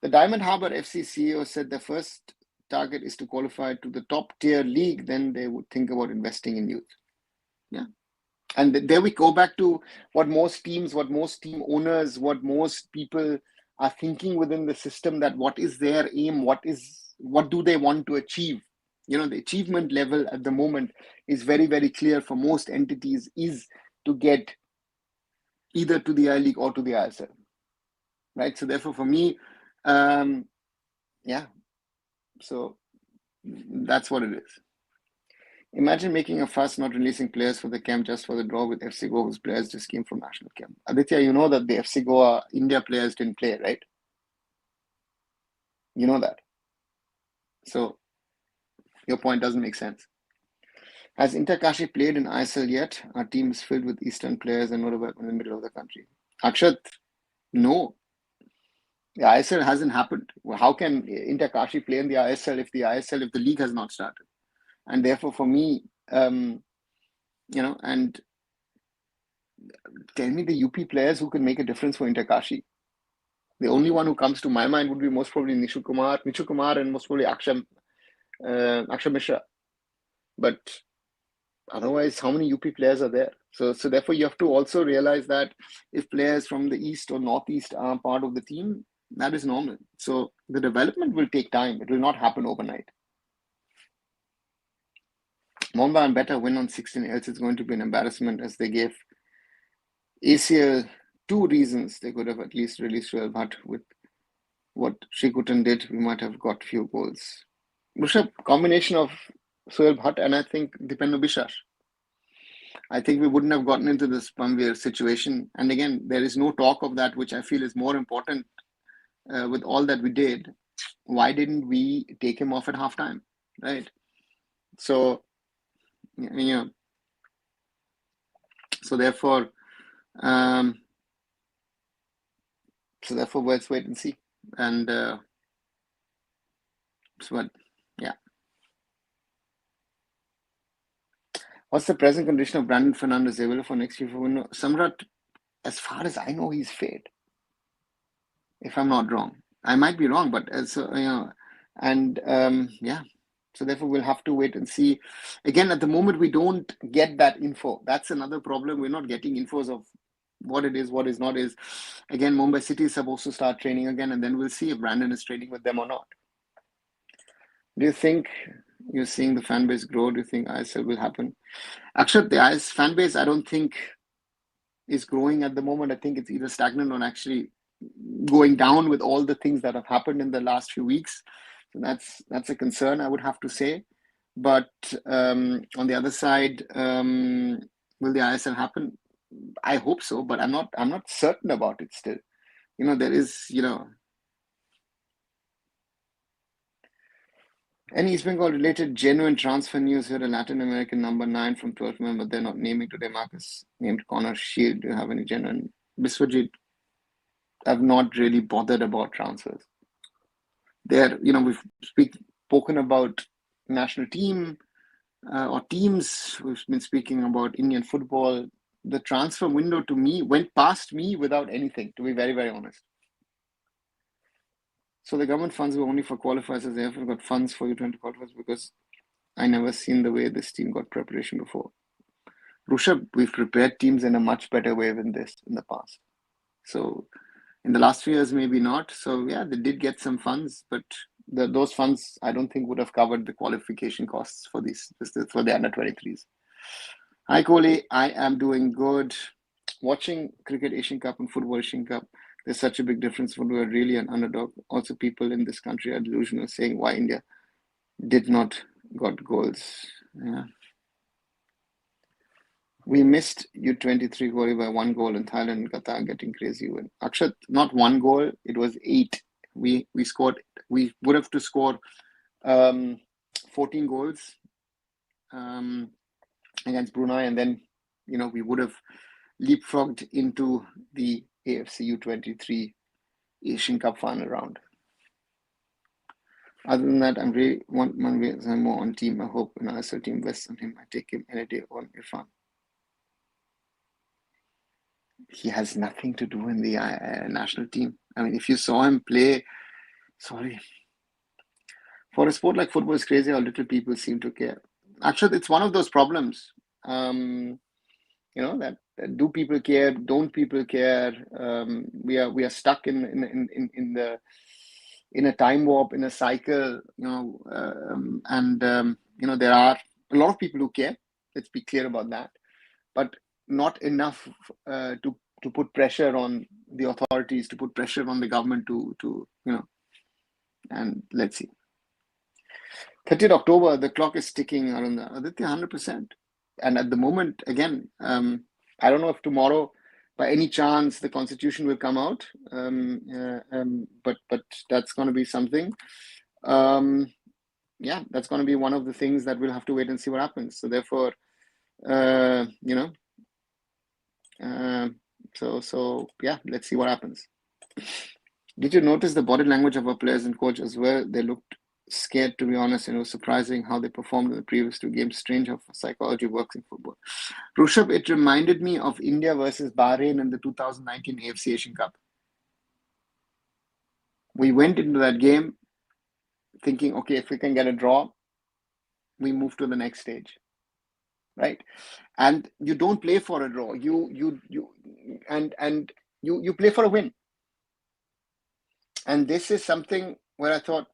The Diamond Harbour FC CEO said their first target is to qualify to the top tier league. Then they would think about investing in youth. Yeah. And there we go back to what most teams, what most team owners, what most people are thinking within the system, that what is their aim? What do they want to achieve? The achievement level at the moment is very, very clear for most entities, is to get either to the I-League or to the ISL, right? So therefore, for me, so that's what it is. Imagine making a fuss not releasing players for the camp just for the draw with FC Goa, whose players just came from national camp. Aditya, you know that the FC Goa India players didn't play, right? You know that. So your point doesn't make sense. Has Interkashi played in ISL yet? Our team is filled with Eastern players and not about in the middle of the country. Akshat, no. The ISL hasn't happened. How can Interkashi play in the ISL if the league has not started? And therefore, for me, and tell me the UP players who can make a difference for Interkashi. The only one who comes to my mind would be most probably Nishu Kumar, and most probably Aksham Mishra. But otherwise, how many UP players are there? So therefore, you have to also realize that if players from the East or Northeast are part of the team, that is normal. So the development will take time. It will not happen overnight. Mumbai and better win on 16, else it's going to be an embarrassment, as they gave ACL 2 reasons. They could have at least released Suhail Bhatt. With what Shrikutan did, we might have got few goals. Rishabh, combination of Suhail Bhatt and I think Dipenu Bishar. I think we wouldn't have gotten into this Pamvir situation. And again, there is no talk of that, which I feel is more important with all that we did. Why didn't we take him off at halftime, right? So, so therefore, let's wait and see. And what's the present condition of Brandon Fernandes available for next year for window? Samrat, as far as I know, he's fit. If I'm not wrong, I might be wrong, but so therefore we'll have to wait and see. Again, at the moment we don't get that info. That's another problem. We're not getting infos of what it is, what is not is. Again, Mumbai City is supposed to start training again, and then we'll see if Brandon is training with them or not. Do you think you're seeing the fan base grow? Do you think ISL will happen? Actually, the IS fan base, I don't think is growing at the moment. I think it's either stagnant or actually going down with all the things that have happened in the last few weeks. So that's a concern, I would have to say. But on the other side, will the ISL happen? I hope so, but I'm not certain about it still. There is, any East Bengal related genuine transfer news here. A Latin American number 9 from 12 member, they're not naming today. Marcus named Connor Shield. Do you have any genuine? Biswajit, I've not really bothered about transfers. We've spoken about national team or teams. We've been speaking about Indian football. The transfer window to me went past me without anything, to be very, very honest. So the government funds were only for qualifiers, as they haven't got funds for U20 qualifiers, because I never seen the way this team got preparation before. Rushabh, we've prepared teams in a much better way than this in the past. So in the last few years, maybe not. So yeah, they did get some funds, but those funds, I don't think would have covered the qualification costs for for the under 23s. Hi, Kohli. I am doing good. Watching Cricket Asian Cup and Football Asian Cup, there's such a big difference when we're really an underdog. Also, people in this country are delusional, saying why India did not got goals. Yeah. We missed U23 Kohli by 1 goal in Thailand and Qatar getting crazy win. Akshat, not 1 goal, it was 8. We scored, we would have to score 14 goals against Brunei, and then, you know, we would have leapfrogged into the AFC U23 Asian Cup final round. Other than that, I'm really want Manveer more on team. I hope an ISL team invests on him. I take him any day on Irfan. He has nothing to do in the national team. I mean, if you saw him play, sorry. For a sport like football, it's crazy how little people seem to care. Actually, it's one of those problems. You know, that do people care? Don't people care? We are stuck in a time warp, in a cycle. You know, you know, there are a lot of people who care. Let's be clear about that, but not enough to put pressure on the authorities, to put pressure on the government to you know. And let's see. 30th October, the clock is ticking, Aditya, 100%. And at the moment, again, I don't know if tomorrow, by any chance, the constitution will come out, but that's going to be something. Yeah, that's going to be one of the things that we'll have to wait and see what happens. So therefore, you know, so yeah, let's see what happens. Did you notice the body language of our players and coach as well? They looked scared, to be honest, and it was surprising how they performed in the previous 2 games. Strange how psychology works in football. Rushabh, it reminded me of India versus Bahrain in the 2019 AFC Asian Cup. We went into that game thinking, okay, if we can get a draw, we move to the next stage, right? And you don't play for a draw. You play for a win. And this is something where I thought,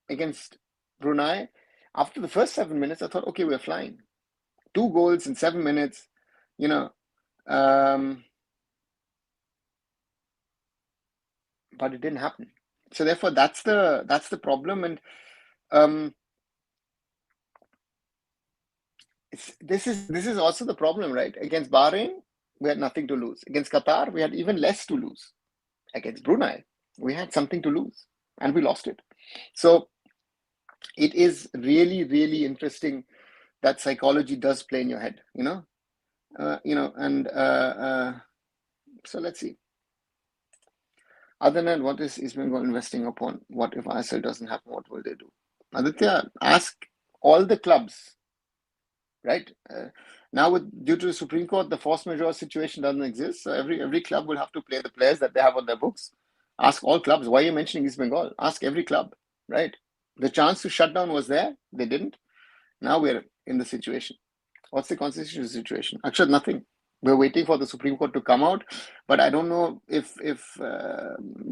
against Brunei, after the first 7 minutes, I thought, okay, we're flying. 2 goals in 7 minutes, you know. But it didn't happen. So therefore, that's the problem. And this is also the problem, right? Against Bahrain, we had nothing to lose. Against Qatar, we had even less to lose. Against Brunei, we had something to lose, and we lost it. So it is really, really interesting that psychology does play in your head, you know, and so let's see. Other than what is East Bengal investing upon? What if ISL doesn't happen? What will they do? Aditya, ask all the clubs, right? Now, due to the Supreme Court, the force majeure situation doesn't exist. So every club will have to play the players that they have on their books. Ask all clubs. Why are you mentioning East Bengal? Ask every club, right? The chance to shut down was there. They didn't. Now we're in the situation. What's the constitutional situation? Actually, nothing. We're waiting for the Supreme Court to come out, but I don't know if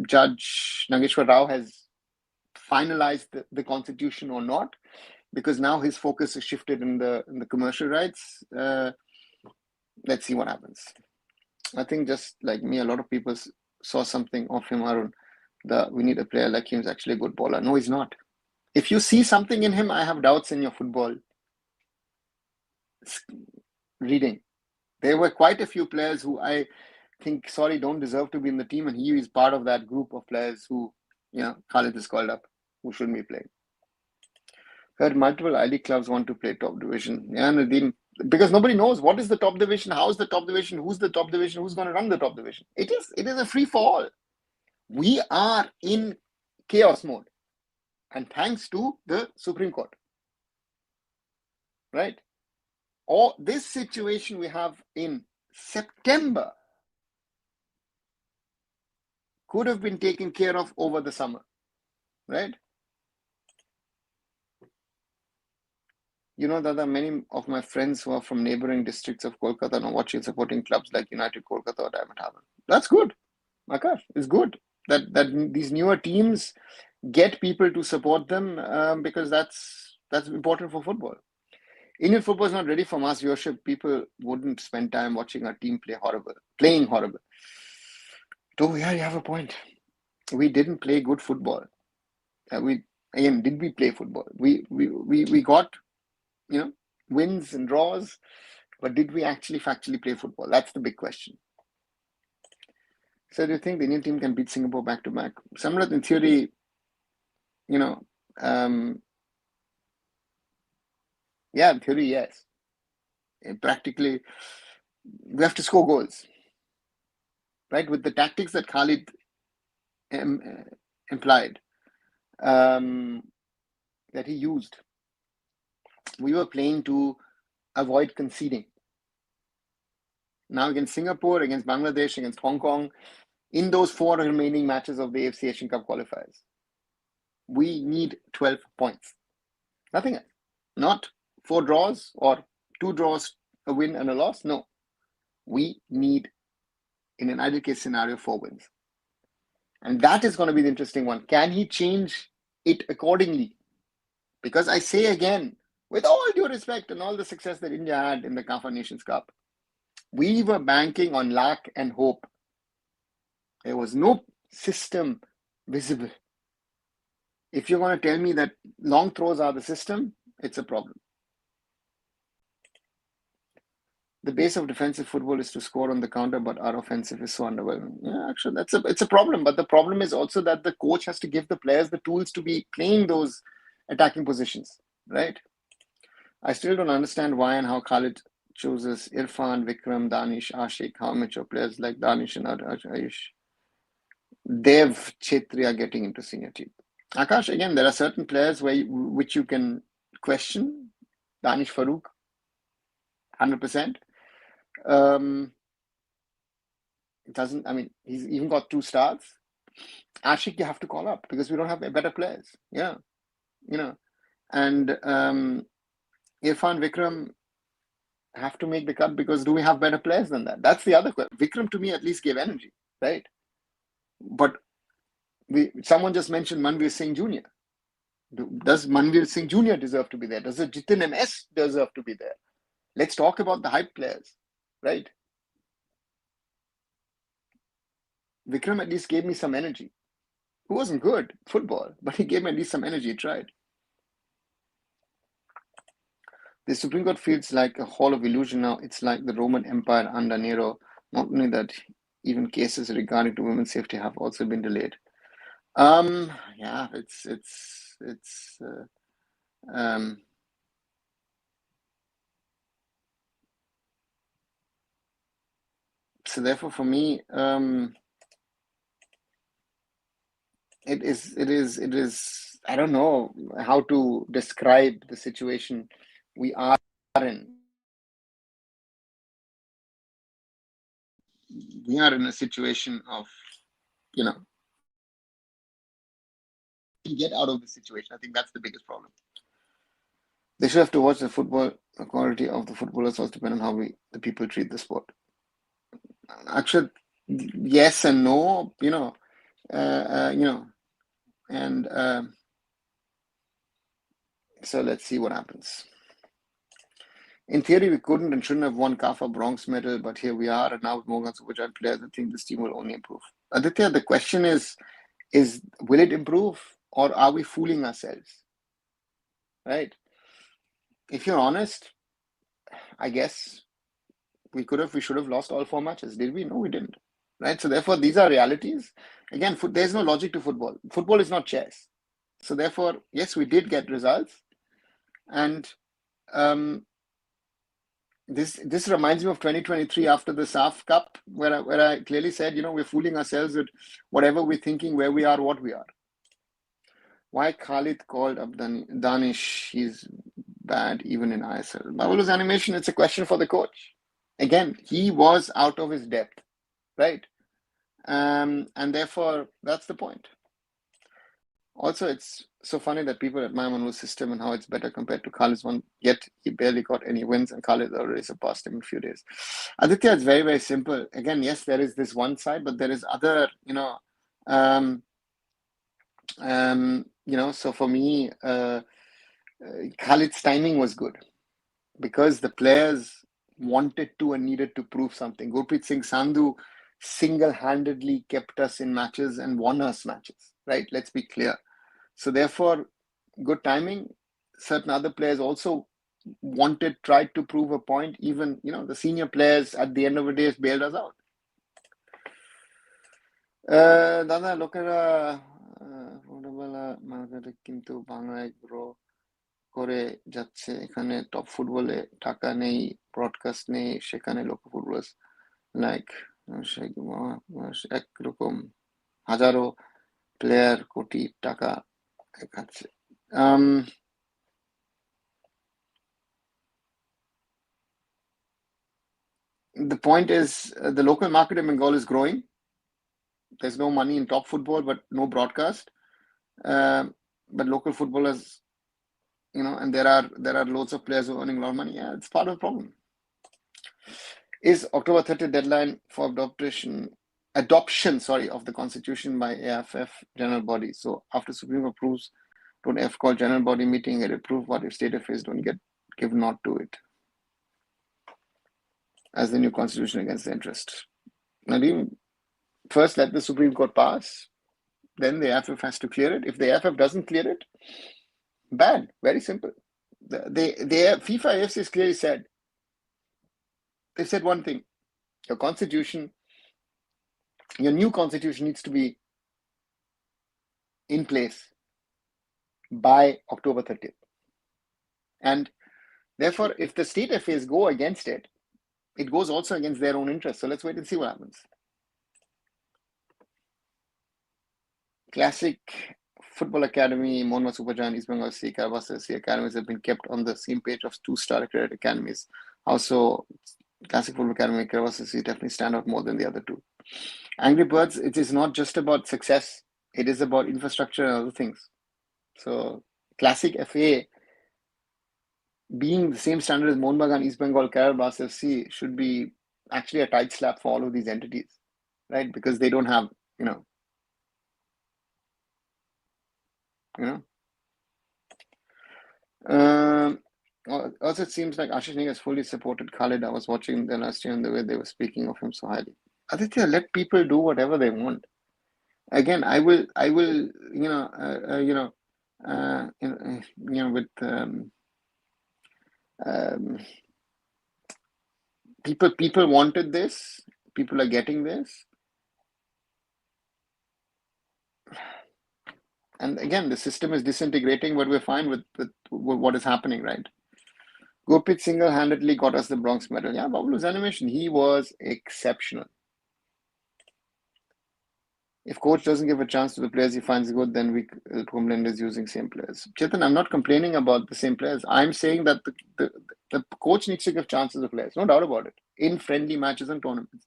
Judge Nageshwar Rao has finalized the constitution or not, because now his focus is shifted in the commercial rights. Let's see what happens. I think just like me, a lot of people saw something of him, Arun. We need a player like him. He's actually a good bowler. No, he's not. If you see something in him, I have doubts in your football reading. There were quite a few players who I think, sorry, don't deserve to be in the team, and he is part of that group of players who, you know, Khalid is called up, who shouldn't be playing. Heard multiple I League clubs want to play top division. Yeah, Nadeem, because nobody knows what is the top division, how is the top division, who's the top division, who's going to run the top division. It is a free for all. We are in chaos mode, and thanks to the Supreme Court, right? Or this situation we have in September could have been taken care of over the summer, right? You know, that many of my friends who are from neighboring districts of Kolkata are watching, supporting clubs like United Kolkata or Diamond Harbour. That's good. Akash, it's good that these newer teams, get people to support them because that's important for football. Indian football is not ready for mass viewership. People wouldn't spend time watching our team playing horrible. So yeah, you have a point. We didn't play good football. Did we play football? We got wins and draws, but did we actually factually play football? That's the big question. So do you think the Indian team can beat Singapore back to back? Samrat, in theory, yeah, in theory, yes. Practically, we have to score goals, right? With the tactics that Khalid implied, that he used, we were playing to avoid conceding. Now against Singapore, against Bangladesh, against Hong Kong, in those 4 remaining matches of the AFC Asian Cup qualifiers, we need 12 points. Nothing else. Not 4 draws or 2 draws, a win and a loss. No. We need, in an ideal case scenario, 4 wins. And that is going to be the interesting one. Can he change it accordingly? Because I say again, with all due respect and all the success that India had in the CAF Nations Cup, we were banking on luck and hope. There was no system visible. If you're going to tell me that long throws are the system, it's a problem. The base of defensive football is to score on the counter, but our offensive is so underwhelming. Yeah, actually, it's a problem. But the problem is also that the coach has to give the players the tools to be playing those attacking positions, right? I still don't understand why and how Khalid chooses Irfan, Vikram, Danish, Ashik, how mature players like Danish and Ayush, Dev, Chetri are getting into senior team. Akash, again, there are certain players which you can question. Danish Farouk, 100%. He's even got 2 stars. Ashik, you have to call up because we don't have better players. Yeah, and Irfan, Vikram have to make the cut because do we have better players than that? That's the other question. Vikram, to me, at least gave energy, right? But someone just mentioned Manveer Singh Jr. Does Manveer Singh Jr. deserve to be there? Does Jitin MS deserve to be there? Let's talk about the hype players, right? Vikram at least gave me some energy. He wasn't good at football, but he gave me at least some energy. He tried. The Supreme Court feels like a hall of illusion now. It's like the Roman Empire under Nero. Not only that, even cases regarding to women's safety have also been delayed. Yeah, so therefore for me, it is I don't know how to describe the situation we are in. We are in a situation of, get out of the situation. I think that's the biggest problem. They should have to watch the football. The quality of the footballers also depend on how the people treat the sport. Actually, yes and no. And so let's see what happens. In theory, we couldn't and shouldn't have won CAFA bronze medal, but here we are, and now with Morgan Supergiant players, I think this team will only improve. Aditya, the question is will it improve, or are we fooling ourselves? Right? If you're honest, I guess we should have lost all 4 matches. Did we? No, we didn't. Right? So therefore, these are realities. Again, there's no logic to football. Football is not chess. So therefore, yes, we did get results, and this reminds me of 2023 after the SAF Cup, where I clearly said, we're fooling ourselves with whatever we're thinking, where we are, what we are. Why Khalid called up Danish? He's bad even in ISL. Babalu's animation, it's a question for the coach. Again, he was out of his depth, right? And therefore, that's the point. Also, it's so funny that people admire Manu's system and how it's better compared to Khalid's one, yet he barely got any wins and Khalid already surpassed him in a few days. Aditya, it's very, very simple. Again, yes, there is this one side, but there is other, So for me, Khalid's timing was good because the players wanted to and needed to prove something. Gurpreet Singh Sandhu single-handedly kept us in matches and won us matches, right? Let's be clear. So therefore, good timing. Certain other players also tried to prove a point. Even, the senior players at the end of the day bailed us out. দাদা লোকেরা মার্কেটে কিন্তু বাংলায় grow করে যাচ্ছে, এখানে top ফুটবলে টাকা নেই, ব্রডকাস্ট নেই, সেখানে লোকাল ফুটবলার্স লাইক একরকম হাজারো প্লেয়ার কোটি টাকা খাচ্ছে. The point is, the local market in Bengal is growing. There's no money in top football, but no broadcast. But local footballers, and there are loads of players who are earning a lot of money. Yeah, it's part of the problem. Is October 30th deadline for adoption of the constitution by AIFF general body? So after Supreme Court approves, don't AIFF call general body meeting and approve? What if state affairs don't give nod to it as the new constitution against the interest? Nadeem, first let the Supreme Court pass, then the AIFF has to clear it. If the AIFF doesn't clear it, ban. Very simple. The FIFA AFC has clearly said, they've said one thing: your new constitution needs to be in place by October 30th. And therefore, if the state affairs go against it, it goes also against their own interests. So let's wait and see what happens. Classic Football Academy, Monma Supergiant, East Bengal FC, Karabas FC academies have been kept on the same page of 2-star accredited academies. Also, Classic Football Academy, Karabas FC definitely stand out more than the other two. Angry Birds, it is not just about success, it is about infrastructure and other things. So Classic FA being the same standard as Mohun Bagan, East Bengal, Karabas FC should be actually a tight slap for all of these entities, right? Because they don't have, also it seems like Ashish Nigam has fully supported Khalid. I was watching the last year and the way they were speaking of him so highly. Aditya, let people do whatever they want. Again, I will, with people wanted this. People are getting this. And again, the system is disintegrating, but we're fine with what is happening, right? Gurpreet single-handedly got us the Bronx medal. Yeah, Bablu's animation, he was exceptional. If coach doesn't give a chance to the players he finds good, then Homeland is using same players. Chetan, I'm not complaining about the same players. I'm saying that the coach needs to give chances to players, no doubt about it, in friendly matches and tournaments.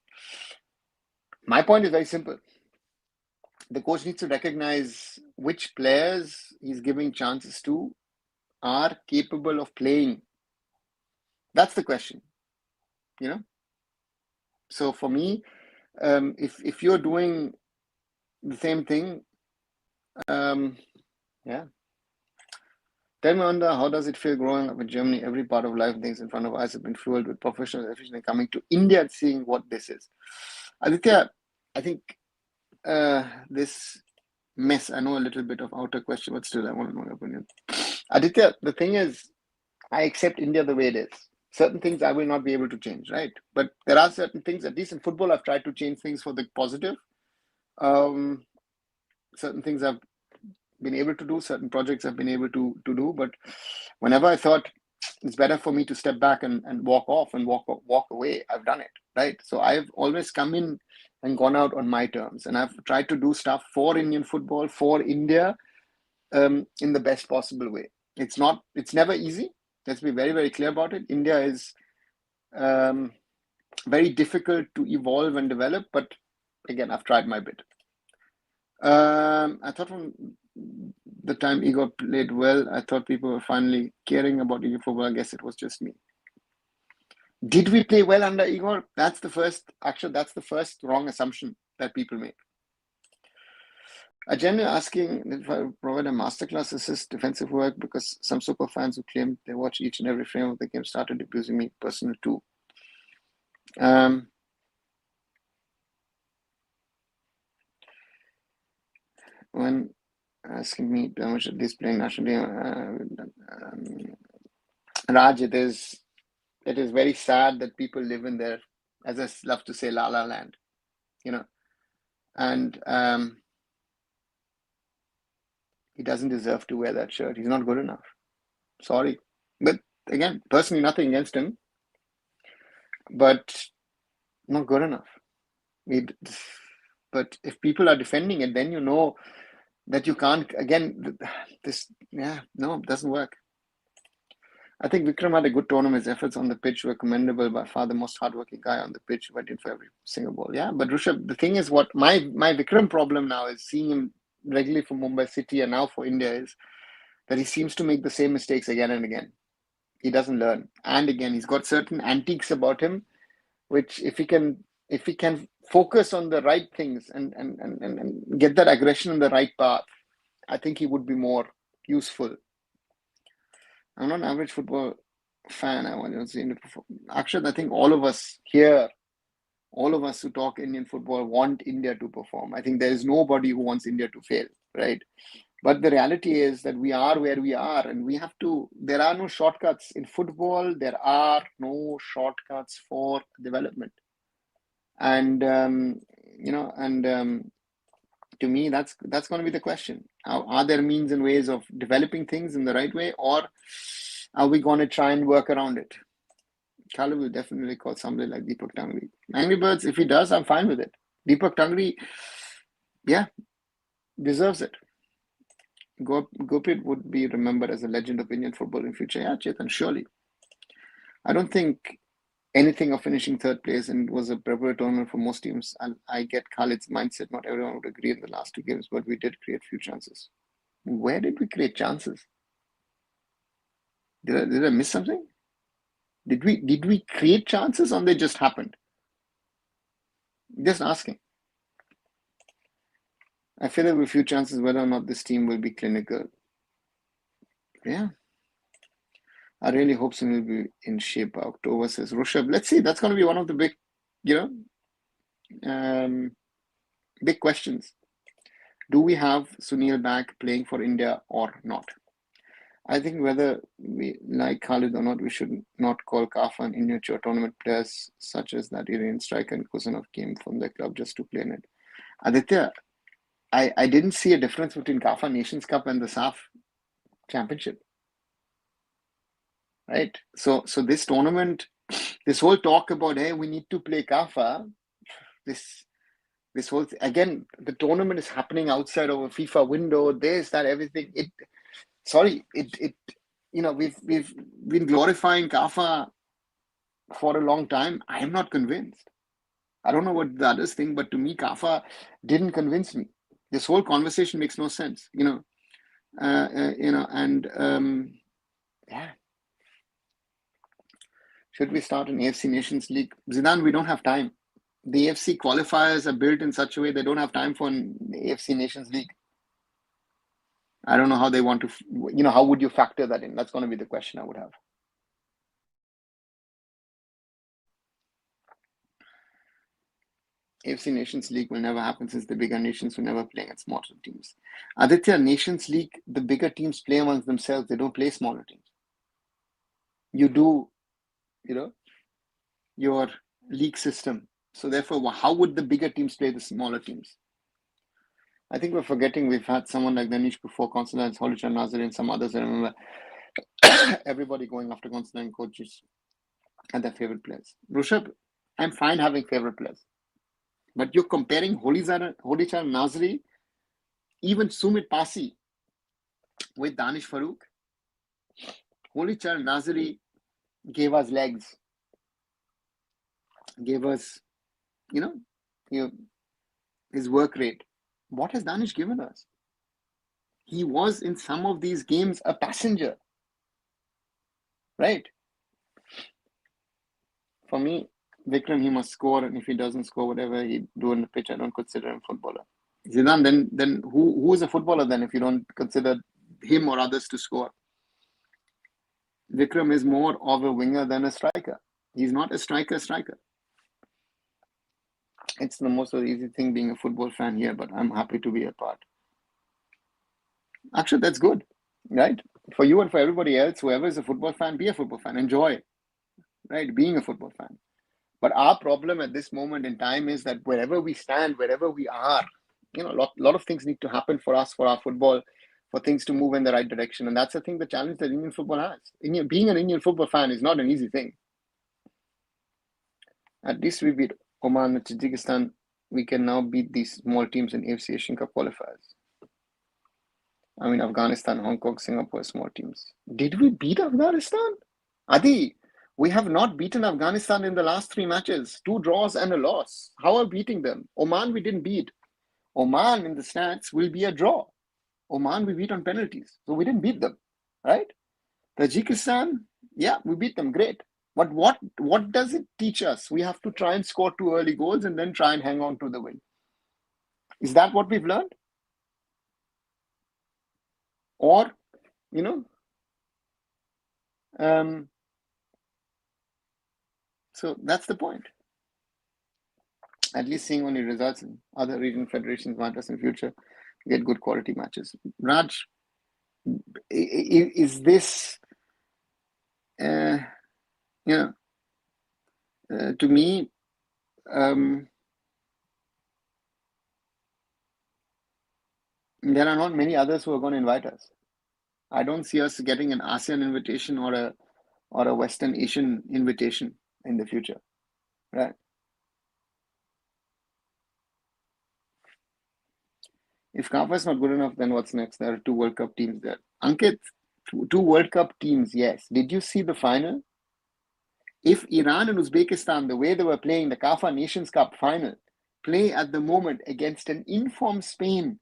My point is very simple. The coach needs to recognize which players he's giving chances to are capable of playing. That's the question, So for me, if you're doing the same thing, yeah. Tell me, Anda, how does it feel growing up in Germany? Every part of life, things in front of us have been fueled with professional efficiency, coming to India and seeing what this is. Aditya, I think this mess, I know a little bit of outer question, but still I want to know your opinion. Aditya, the thing is, I accept India the way it is. Certain things I will not be able to change, right? But there are certain things, at least in football, I've tried to change things for the positive. Certain things I've been able to do, certain projects I've been able to do, but whenever I thought it's better for me to step back and walk off and walk away, I've done it, right? So I've always come in and gone out on my terms, and I've tried to do stuff for Indian football, for India, in the best possible way. It's never easy. Let's be very, very clear about it. India is very difficult to evolve and develop, but again, I've tried my bit. I thought from the time Igor played well, I thought people were finally caring about Indian football. I guess it was just me. Did we play well under Igor? That's the first wrong assumption that people make. Ajay asking if I provide a masterclass assist defensive work because some super fans who claim they watch each and every frame of the game started abusing me personal too. When asking me how much at least playing nationally, Raj, it is very sad that people live in their, as I love to say, la la land, and he doesn't deserve to wear that shirt. He's not good enough. Sorry, but again, personally, nothing against him, but not good enough. But if people are defending it, then you know that you can't. Again, no, it doesn't work. I think Vikram had a good tournament. His efforts on the pitch were commendable. By far the most hardworking guy on the pitch. Went in for every single ball. Yeah, but Rishabh, the thing is, what my Vikram problem now is seeing him regularly for Mumbai City and now for India is that he seems to make the same mistakes again and again. He doesn't learn, and again, he's got certain antiques about him, which if he can focus on the right things and get that aggression in the right path, I think he would be more useful. I'm not an average football fan. I want to see India perform. Akshat, I think all of us here, all of us who talk Indian football want India to perform. I think there is nobody who wants India to fail, right? But the reality is that we are where we are, and we have to. There are no shortcuts in football. There are no shortcuts for development, and to me, that's going to be the question. Are there means and ways of developing things in the right way, or are we going to try and work around it? Khalid will definitely call somebody like Deepak Tangri. Angry Birds, if he does, I'm fine with it. Deepak Tangri, yeah, deserves it. Gopit would be remembered as a legend of Indian football in future. Yeah, Chetan, surely. I don't think anything of finishing third place, and it was a preparatory tournament for most teams. And I get Khalid's mindset. Not everyone would agree in the last two games, but we did create few chances. Where did we create chances? Did I miss something? Did we create chances, or they just happened? Just asking. I feel there will be few chances whether or not this team will be clinical. Yeah. I really hope Sunil will be in shape by October, says Rushabh. Let's see. That's going to be one of the big, big questions. Do we have Sunil back playing for India or not? I think whether we like Khalid or not, we should not call Kafa an immature tournament players such as that Iranian striker and Kusanov came from the club just to play in it. Aditya, I didn't see a difference between Kafa Nations Cup and the SAF Championship. Right? So this tournament, this whole talk about, hey, we need to play Kafa, this whole again, the tournament is happening outside of a FIFA window, this, that, everything. We've been glorifying Kafa for a long time. I am not convinced. I don't know what the others think, but to me, Kafa didn't convince me. This whole conversation makes no sense, yeah. Should we start an AFC Nations League? Zidane, we don't have time. The AFC qualifiers are built in such a way they don't have time for an AFC Nations League. I don't know how they want to, how would you factor that in? That's going to be the question I would have. AFC Nations League will never happen since the bigger nations will never play against smaller teams. Aditya, Nations League, the bigger teams play amongst themselves. They don't play smaller teams. You do, your league system. So therefore, how would the bigger teams play the smaller teams? I think we're forgetting we've had someone like Danish before, Continental, Holichan, Nazari, and some others. I remember everybody going after Continental coaches and their favorite players. Rushabh, I'm fine having favorite players. But you're comparing Holichan, Nazari, even Sumit Pasi with Danish Farooq. Holichan, Nazari gave us legs, gave us, his work rate. What has Danish given us? He was in some of these games a passenger, right? For me, Vikram, he must score, and if he doesn't score whatever he do on the pitch, I don't consider him a footballer. Zidane, then who is a footballer then if you don't consider him or others to score? Vikram is more of a winger than a striker. He's not a striker. It's the most easy thing being a football fan here, but I'm happy to be a part. Actually, that's good, right? For you and for everybody else, whoever is a football fan, be a football fan. Enjoy, right? Being a football fan. But our problem at this moment in time is that wherever we stand, wherever we are, a lot of things need to happen for us, for our football, for things to move in the right direction. And that's the thing, the challenge that Indian football has. Being an Indian football fan is not an easy thing. At least we beat Oman and Tajikistan. We can now beat these small teams in AFC Asian Cup qualifiers. I mean, Afghanistan, Hong Kong, Singapore, small teams. Did we beat Afghanistan? Adi, we have not beaten Afghanistan in the last 3 matches. 2 draws and a loss. How are we beating them? Oman, we didn't beat. Oman in the stats will be a draw. Oman, we beat on penalties. So we didn't beat them, right? Tajikistan, yeah, we beat them. Great. But what does it teach us? We have to try and score 2 early goals and then try and hang on to the win. Is that what we've learned? Or, so that's the point. At least seeing only results in other regional federations want us in future get good quality matches. Raj, is this, to me, there are not many others who are going to invite us. I don't see us getting an ASEAN invitation or a Western Asian invitation in the future, right? If Kafa is not good enough, then what's next? There are 2 World Cup teams there. Ankit, 2 World Cup teams, yes. Did you see the final? If Iran and Uzbekistan, the way they were playing the Kafa Nations Cup final, play at the moment against an informed Spain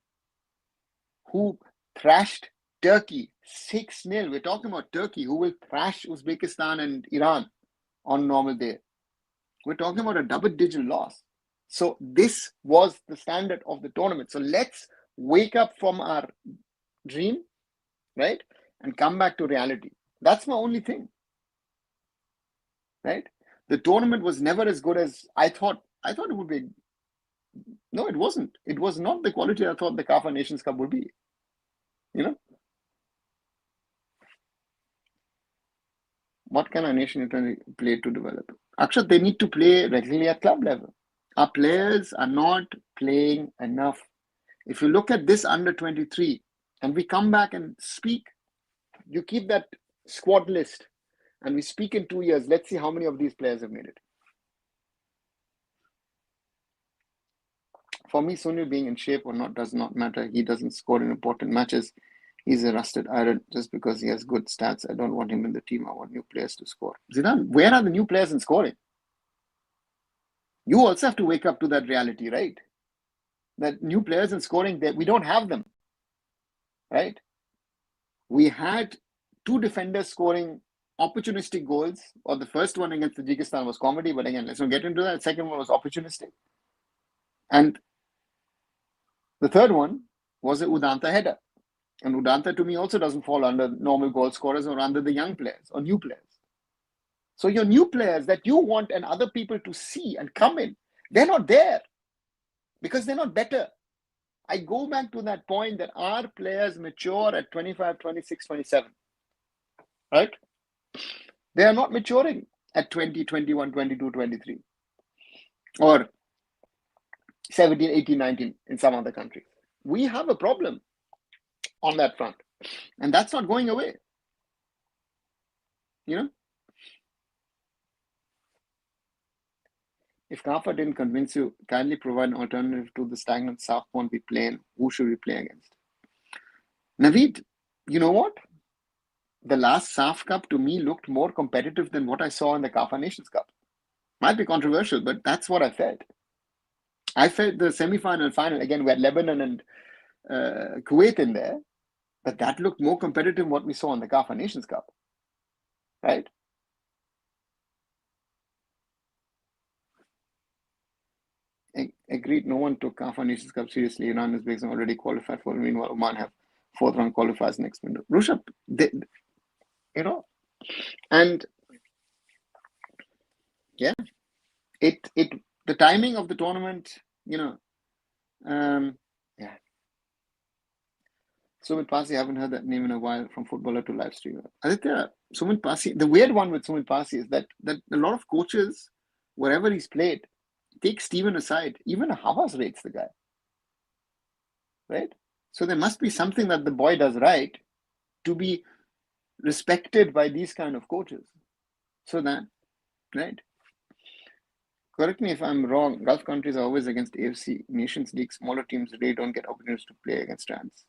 who thrashed Turkey 6-0. We're talking about Turkey, who will thrash Uzbekistan and Iran on normal day. We're talking about a double-digit loss. So this was the standard of the tournament. So let's wake up from our dream, right? And come back to reality. That's my only thing, right? The tournament was never as good as I thought. I thought it would be. No, it wasn't. It was not the quality I thought the Kafa Nations Cup would be. What can our nation play to develop? Akshat, they need to play regularly at club level. Our players are not playing enough. If you look at this under 23 and we come back and speak, you keep that squad list and we speak in 2 years, let's see how many of these players have made it. For me, Sunil being in shape or not does not matter. He doesn't score in important matches. He's a rusted iron just because he has good stats. I don't want him in the team. I want new players to score. Zidane, where are the new players in scoring? You also have to wake up to that reality, right? That new players in scoring, we don't have them, right? We had 2 defenders scoring opportunistic goals, or the first one against Tajikistan was comedy, but again, let's not get into that. The second one was opportunistic. And the third one was a Udanta header. And Udanta, to me, also doesn't fall under normal goal scorers or under the young players or new players. So your new players that you want and other people to see and come in, they're not there because they're not better. I go back to that point that our players mature at 25, 26, 27, right? They are not maturing at 20, 21, 22, 23, or 17, 18, 19 in some other countries. We have a problem on that front, and that's not going away. If Kafa didn't convince you, kindly provide an alternative to the stagnant South Pond we play in. Who should we play against? Naveed, you know what? The last SAF Cup to me looked more competitive than what I saw in the Kafa Nations Cup. Might be controversial, but that's what I felt. I felt the semi-final and final, again, we had Lebanon and Kuwait in there, but that looked more competitive than what we saw in the Kafa Nations Cup, right? Agreed. No one took Kafa Nations Cup seriously. Iran is Uzbekistan already qualified for. Meanwhile, Oman have fourth round qualifiers next window. Rushabh, you know, and yeah, it the timing of the tournament, yeah. Sumit Pasi, I haven't heard that name in a while, from footballer to live streamer. Aditya, Sumit Pasi, the weird one with Sumit Pasi is that a lot of coaches, wherever he's played, take Steven aside. Even Havas rates the guy, right? So there must be something that the boy does right to be respected by these kind of coaches. So that, right? Correct me if I'm wrong. Gulf countries are always against AFC. Nations League, smaller teams really don't get opportunities to play against giants.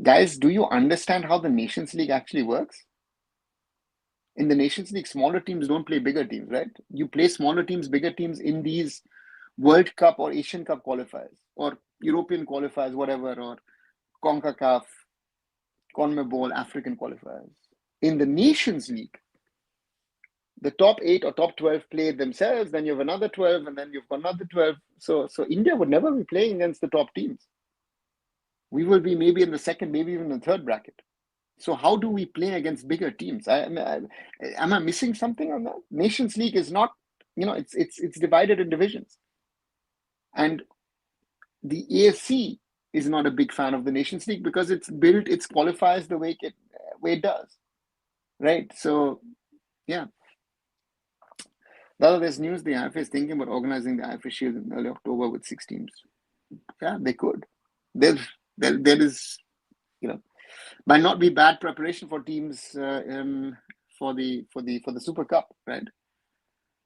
Guys, do you understand how the Nations League actually works? In the Nations League, smaller teams don't play bigger teams, right? You play smaller teams, bigger teams in these World Cup or Asian Cup qualifiers or European qualifiers, whatever, or CONCACAF, CONMEBOL, African qualifiers. In the Nations League, the top 8 or top 12 play themselves, then you have another 12, and then you've got another 12. So India would never be playing against the top teams. We will be maybe in the second, maybe even the third bracket. So how do we play against bigger teams? Am I missing something on that? Nations League is not, it's divided in divisions. And the AFC is not a big fan of the Nations League because it qualifies the way it does. Right? So, yeah. There's news the AIFF is thinking about organizing the AIFF Shield in early October with 6 teams. Yeah, they could. There is, might not be bad preparation for teams for the Super Cup, right?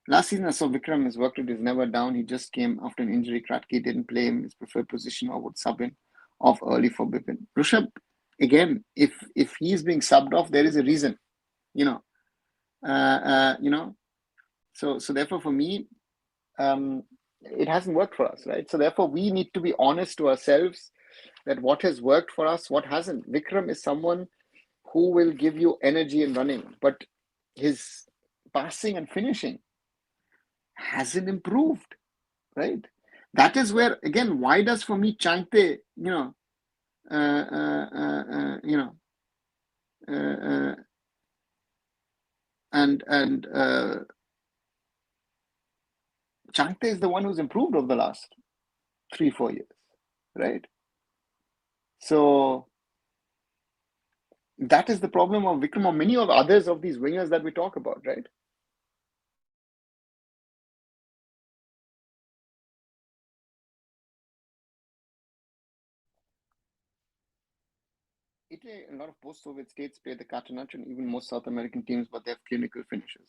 Last season I saw Vikram, his work rate is never down. He just came after an injury. Kratky didn't play him his preferred position or would sub in off early for Bipin. Rushabh, again, if he's being subbed off, there is a reason, So therefore, for me, it hasn't worked for us, right? So therefore, we need to be honest to ourselves that what has worked for us, what hasn't. Vikram is someone who will give you energy in running, but his passing and finishing hasn't improved, right? That is where, again, why does for me Changte, and Changte is the one who's improved over the last 3-4 years, right? So that is the problem of Vikram or many of others of these wingers that we talk about, right? Italy, a lot of post-Soviet states play the catenaccio, and even most South American teams, but they have clinical finishes.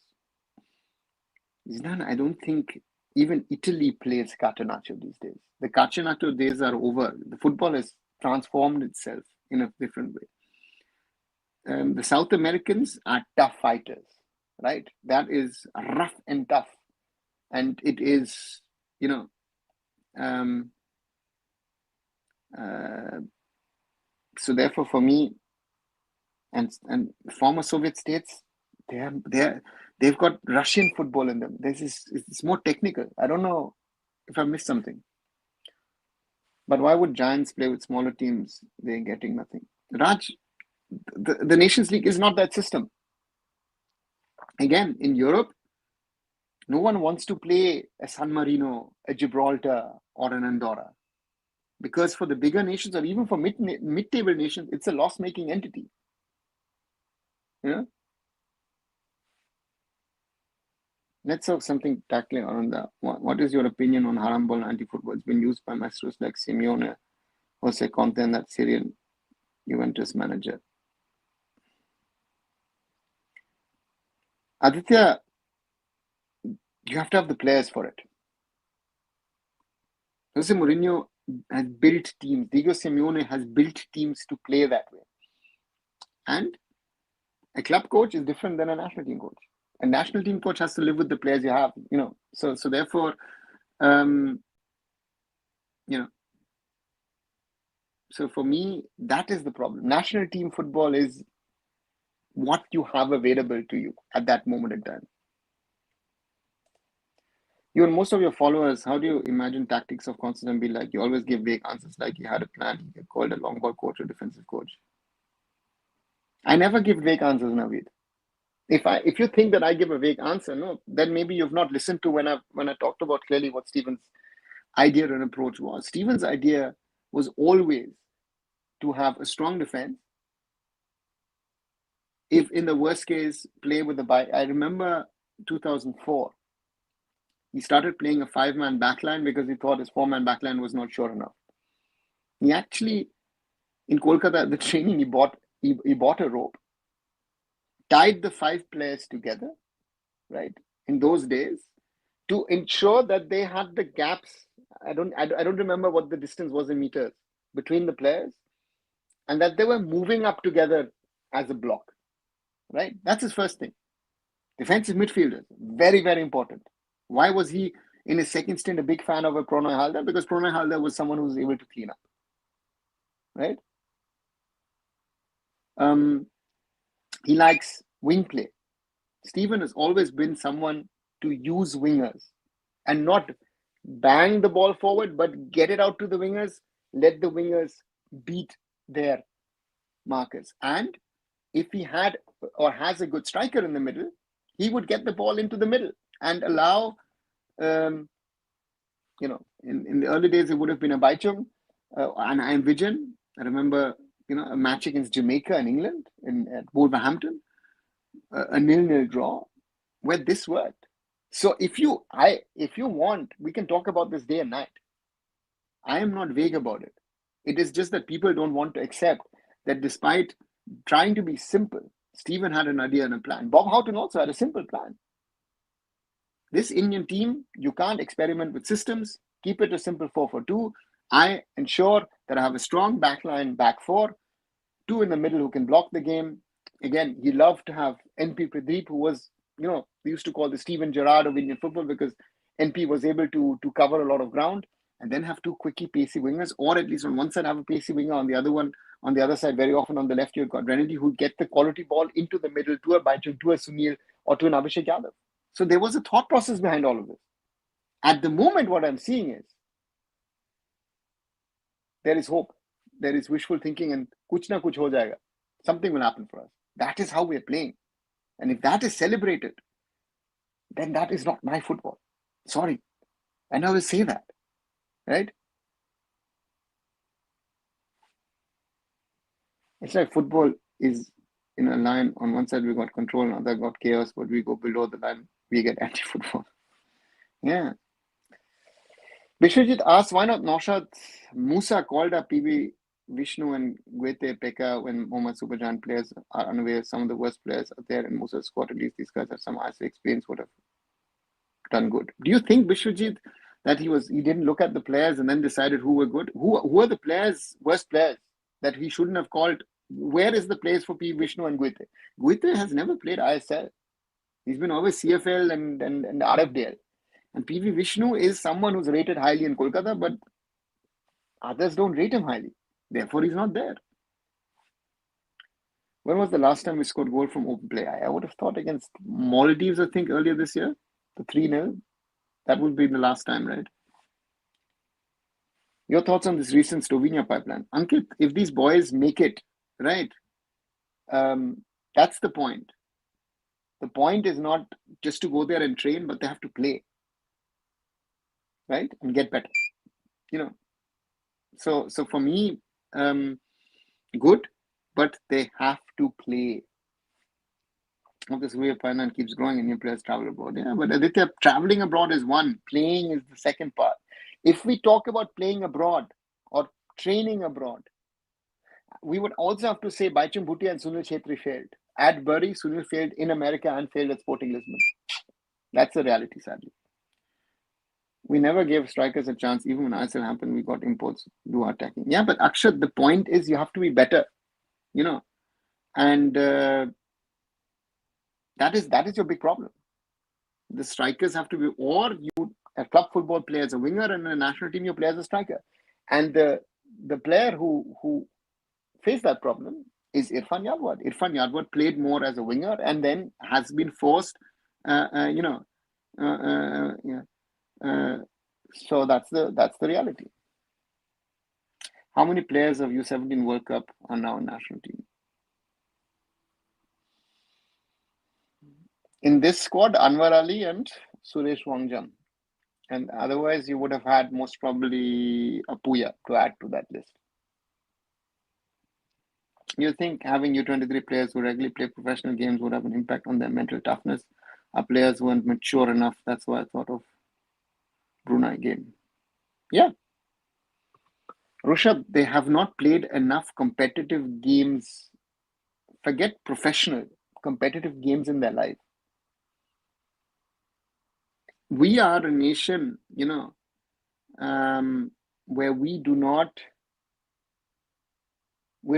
Zidane, I don't think even Italy plays catenaccio these days. The catenaccio days are over. The football has transformed itself in a different way. The South Americans are tough fighters, right? That is rough and tough. And it is, so therefore for me, and former Soviet states, they've got Russian football in them. It's more technical. I don't know if I missed something. But why would giants play with smaller teams? They're getting nothing. Raj, the Nations League is not that system. Again, in Europe, no one wants to play a San Marino, a Gibraltar, or an Andorra. Because for the bigger nations, or even for mid-table nations, it's a loss-making entity. Let's have something tackling around that. What is your opinion on haram ball and anti-football? It's been used by maestros like Simeone, Jose Conte, and that Syrian Juventus manager. Aditya, you have to have the players for it. Jose Mourinho has built teams. Diego Simeone has built teams to play that way. And a club coach is different than a national team coach. A national team coach has to live with the players you have, So therefore, so for me, that is the problem. National team football is what you have available to you at that moment in time. You and most of your followers, how do you imagine tactics of Constant be like? You always give vague answers like you had a plan, you get called a long ball coach or defensive coach. I never give vague answers, Naveed. If you think that I give a vague answer, no, then maybe you've not listened to when I talked about clearly what Stephen's idea and approach was. Stephen's idea was always to have a strong defense. If in the worst case, play with the bye. I remember 2004. He started playing a 5-man backline because he thought his 4-man backline was not sure enough. He actually, in Kolkata, at the training, he bought a rope, tied the 5 players together, right, in those days, to ensure that they had the gaps. I don't remember what the distance was in meters between the players, and that they were moving up together as a block, right? That's his first thing. Defensive midfielders, very, very important. Why was he, in his second stint, a big fan of a Pranay Halder? Because Pranay Halder was someone who was able to clean up, right? He likes wing play. Stephen has always been someone to use wingers and not bang the ball forward, but get it out to the wingers, let the wingers beat their markers. And if he had or has a good striker in the middle, he would get the ball into the middle and allow, in the early days, it would have been a Baichung, and I envision, I remember, a match against Jamaica in England, at Wolverhampton, a 0-0 draw, where this worked. So if you want, we can talk about this day and night. I am not vague about it. It is just that people don't want to accept that despite trying to be simple, Stephen had an idea and a plan. Bob Houghton also had a simple plan. This Indian team, you can't experiment with systems. Keep it a simple 4-4-2. I ensure that I have a strong backline, back 4, 2 in the middle who can block the game. Again, he loved to have NP Pradeep, who was, we used to call the Steven Gerrard of Indian football because NP was able to cover a lot of ground, and then have 2 quickie, pacey wingers, or at least on one side have a pacey winger, on the other side, very often on the left, you've got Renedy, who get the quality ball into the middle to a Baichung, to a Sunil, or to an Abhishek Yadav. So there was a thought process behind all of this. At the moment, what I'm seeing is there is hope. There is wishful thinking, and kuch na kuch ho jayega. Something will happen for us. That is how we are playing. And if that is celebrated, then that is not my football. Sorry. And I will say that. Right? It's like football is in a line. On one side, we got control, on the other got chaos, but we go below the line, we get anti-football. Yeah. Bishwajit asked, why not Naushad Musa called up PB Vishnu and Gwete Pekka when Mohammad Subhajan players are unaware? Some of the worst players are there in Musa's squad. At least these guys have some ISA experience, would have done good. Do you think, Bishwajit, that he didn't look at the players and then decided who were good? Who are the worst players that he shouldn't have called? Where is the place for P. Vishnu and Gwete? Gwete has never played ISL. He's been always CFL and RFDL. And PV Vishnu is someone who's rated highly in Kolkata, but others don't rate him highly. Therefore, he's not there. When was the last time we scored goal from open play? I would have thought against Maldives, I think, earlier this year, the 3-0. That would be the last time, right? Your thoughts on this recent Slovenia pipeline? Ankit, if these boys make it, right, that's the point. The point is not just to go there and train, but they have to play, right, and get better. So for me, good, but they have to play. This way of finance keeps growing and new players travel abroad. Yeah, but Aditya, traveling abroad is one, playing is the second part. If we talk about playing abroad or training abroad, we would also have to say Baichung Bhutia and Sunil Chhetri failed. At Bury, Sunil failed in America and failed at Sporting Lisbon. That's the reality, sadly. We never gave strikers a chance. Even when ISL happened, we got imports do our attacking. Yeah, but Akshat, the point is you have to be better, and that is your big problem. The strikers have to be, or you a club football player as a winger, and in a national team you play as a striker. And the player who faced that problem is Irfan Yadwad. Irfan Yadwad played more as a winger and then has been forced, So that's the reality. How many players of U17 World Cup are now in national team? In this squad, Anwar Ali and Suresh Wangjam. And otherwise, you would have had most probably Apuya to add to that list. You think having U23 players who regularly play professional games would have an impact on their mental toughness? Our players weren't mature enough. That's why I thought of Brunei game. Yeah. Rushabh, they have not played enough competitive games. Forget professional, competitive games in their life. We are a nation, where we're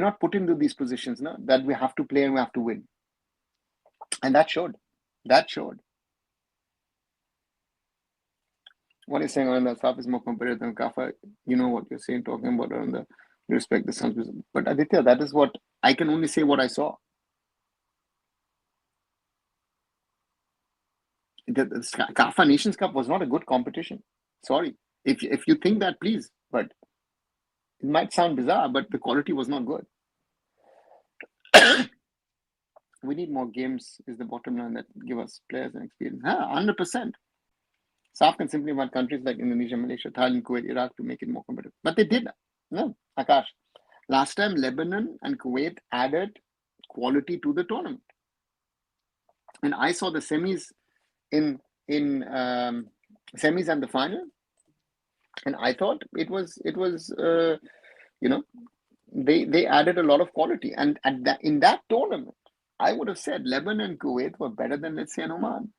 not put into these positions, no, that we have to play and we have to win. And that showed. What he's saying on the SAF is more competitive than Kafa. You know what you're saying, talking about on the respect the sons. But Aditya, that is what I can only say what I saw. The Kafa Nations Cup was not a good competition. Sorry. If you think that, please. But it might sound bizarre, but the quality was not good. We need more games is the bottom line that give us players and experience. 100%. SAF can simply want countries like Indonesia, Malaysia, Thailand, Kuwait, Iraq to make it more competitive. But they did. No, Akash. Last time, Lebanon and Kuwait added quality to the tournament. And I saw the semis in semis and the final. And I thought it was they added a lot of quality. And in that tournament, I would have said Lebanon and Kuwait were better than, let's say, Oman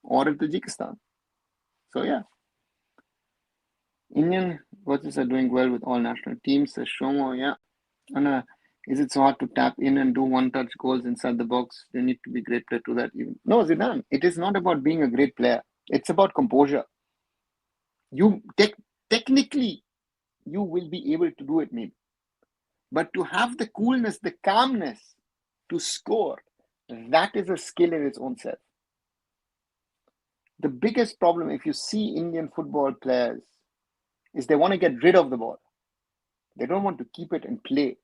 or Tajikistan. So, yeah. Indian coaches are doing well with all national teams, says Shomo. Yeah. And is it so hard to tap in and do one-touch goals inside the box? You need to be a great player to that even. No, Zidane, it is not about being a great player. It's about composure. You technically, you will be able to do it maybe. But to have the coolness, the calmness to score, that is a skill in its own self. The biggest problem, if you see Indian football players, is they want to get rid of the ball. They don't want to keep it and play.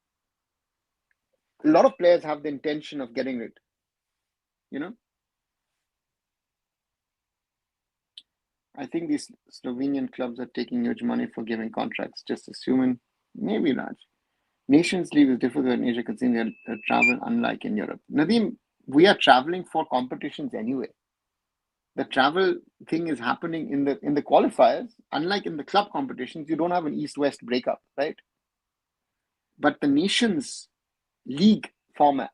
A lot of players have the intention of getting rid. I think these Slovenian clubs are taking huge money for giving contracts. Just assuming, maybe not. Nations League is difficult in Asia considering their travel, unlike in Europe. Nadeem, we are traveling for competitions anyway. The travel thing is happening in the qualifiers. Unlike in the club competitions, you don't have an East-West breakup, right? But the Nations League format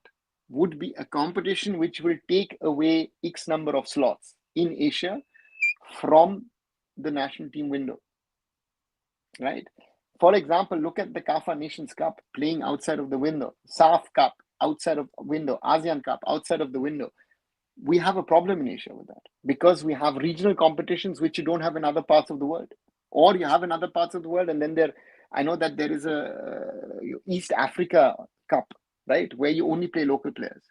would be a competition which will take away X number of slots in Asia from the national team window, right? For example, look at the CAFA Nations Cup playing outside of the window, SAF Cup outside of window, ASEAN Cup outside of the window. We have a problem in Asia with that because we have regional competitions which you don't have in other parts of the world, or you have in other parts of the world, and then I know that there is a East Africa Cup, right, where you only play local players.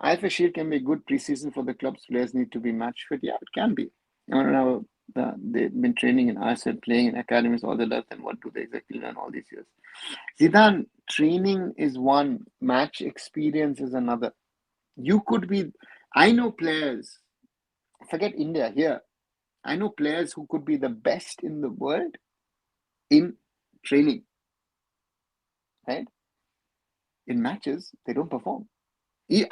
AIFF Shield can be a good preseason for the clubs. Players need to be match fit. Yeah, it can be. They've been training in ISL, playing in academies all their life, and what do they exactly learn all these years? Zidane, training is one, match experience is another. I know players, forget India here, I know players who could be the best in the world in training, right? In matches, they don't perform.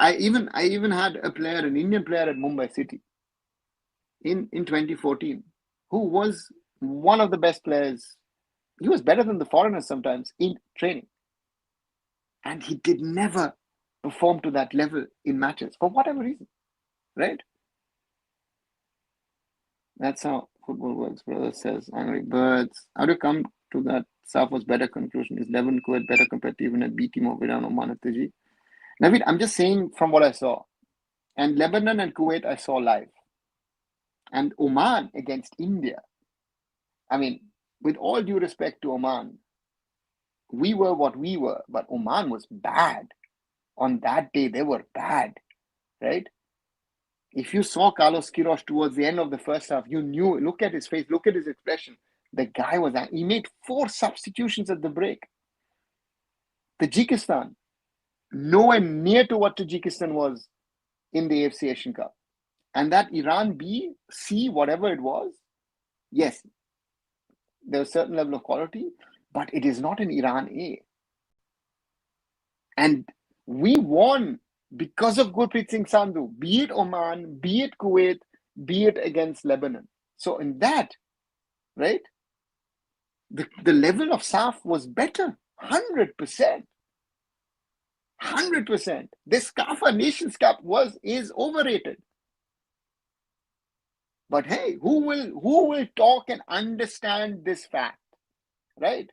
I even had a player, an Indian player at Mumbai City in 2014, who was one of the best players. He was better than the foreigners sometimes in training. And he did never perform to that level in matches for whatever reason, right? That's how football works, brother, says Angry Birds. How do you come to that SAF was better conclusion? Is Lebanon Kuwait better compared to even at B team of Iran, Oman, and Fiji? Naveed, I'm just saying from what I saw. And Lebanon and Kuwait I saw live. And Oman against India. I mean, with all due respect to Oman, we were what we were, but Oman was bad. On that day, they were bad, right? If you saw Carlos Queiroz towards the end of the first half, you knew, look at his face, look at his expression. The guy he made 4 substitutions at the break. Tajikistan, nowhere near to what Tajikistan was in the AFC Asian Cup. And that Iran B, C, whatever it was, yes, there's a certain level of quality, but it is not an Iran A. And we won because of Gurpreet Singh Sandhu, be it Oman, be it Kuwait, be it against Lebanon. So in that, right, the level of SAF was better, 100%. 100%. This CAFA Nations Cup is overrated. But hey, who will talk and understand this fact, right?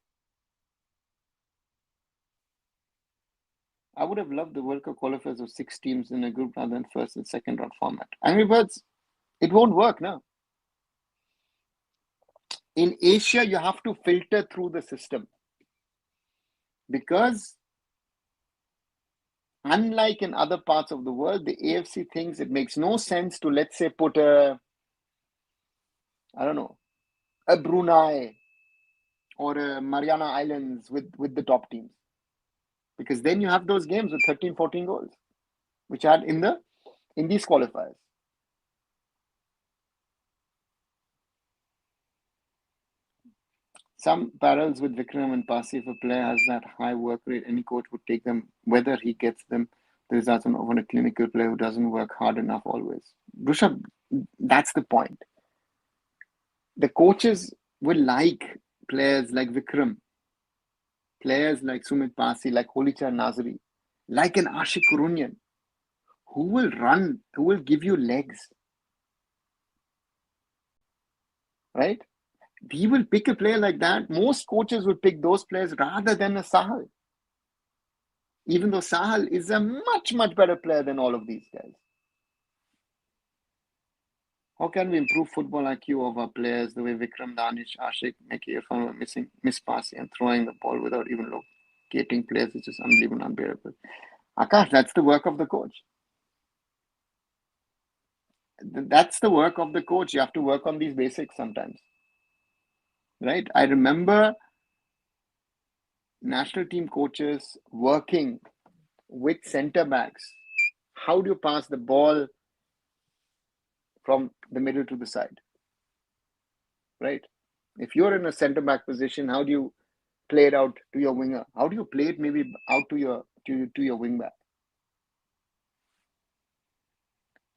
I would have loved the World Cup qualifiers of 6 teams in a group rather than first and second round format. Angry Birds, it won't work now. In Asia, you have to filter through the system. Because unlike in other parts of the world, the AFC thinks it makes no sense to, let's say, put a Brunei or a Mariana Islands with the top teams. Because then you have those games with 13, 14 goals, which are in these qualifiers. Some parallels with Vikram and Pasi. If a player has that high work rate, any coach would take them, whether he gets them the results on a clinical player who doesn't work hard enough always. Rushabh, that's the point. The coaches will like players like Vikram, players like Sumit Pasi, like Holichar Nazari, like an Ashik Kurunian, who will run, who will give you legs, right? He will pick a player like that. Most coaches would pick those players rather than a Sahal. Even though Sahal is a much, much better player than all of these guys. How can we improve football IQ of our players the way Vikram, Danish, Ashik, Meki, Irfan were miss passing and throwing the ball without even locating players, which is unbelievable, unbearable. Akash, that's the work of the coach. That's the work of the coach. You have to work on these basics sometimes. Right? I remember national team coaches working with centre backs. How do you pass the ball from the middle to the side? Right? If you're in a centre back position, how do you play it out to your winger? How do you play it maybe out to your wing back?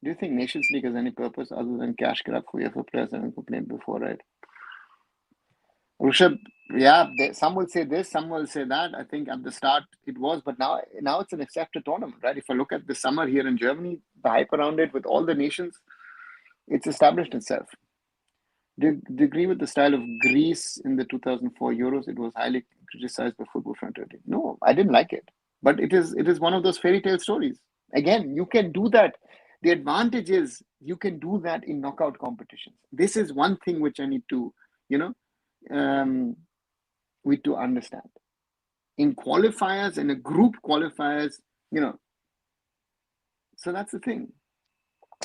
Do you think Nations League has any purpose other than cash grab for UEFA players? I haven't complained before, right? Rishabh, yeah, some will say this, some will say that. I think at the start it was, but now it's an accepted tournament, right? If I look at the summer here in Germany, the hype around it with all the nations, it's established itself. Do you agree with the style of Greece in the 2004 Euros? It was highly criticized by Football Fraternity. No, I didn't like it. But it is one of those fairy tale stories. Again, you can do that. The advantage is you can do that in knockout competitions. This is one thing which I need to, we to understand. In qualifiers, in a group qualifiers, so that's the thing.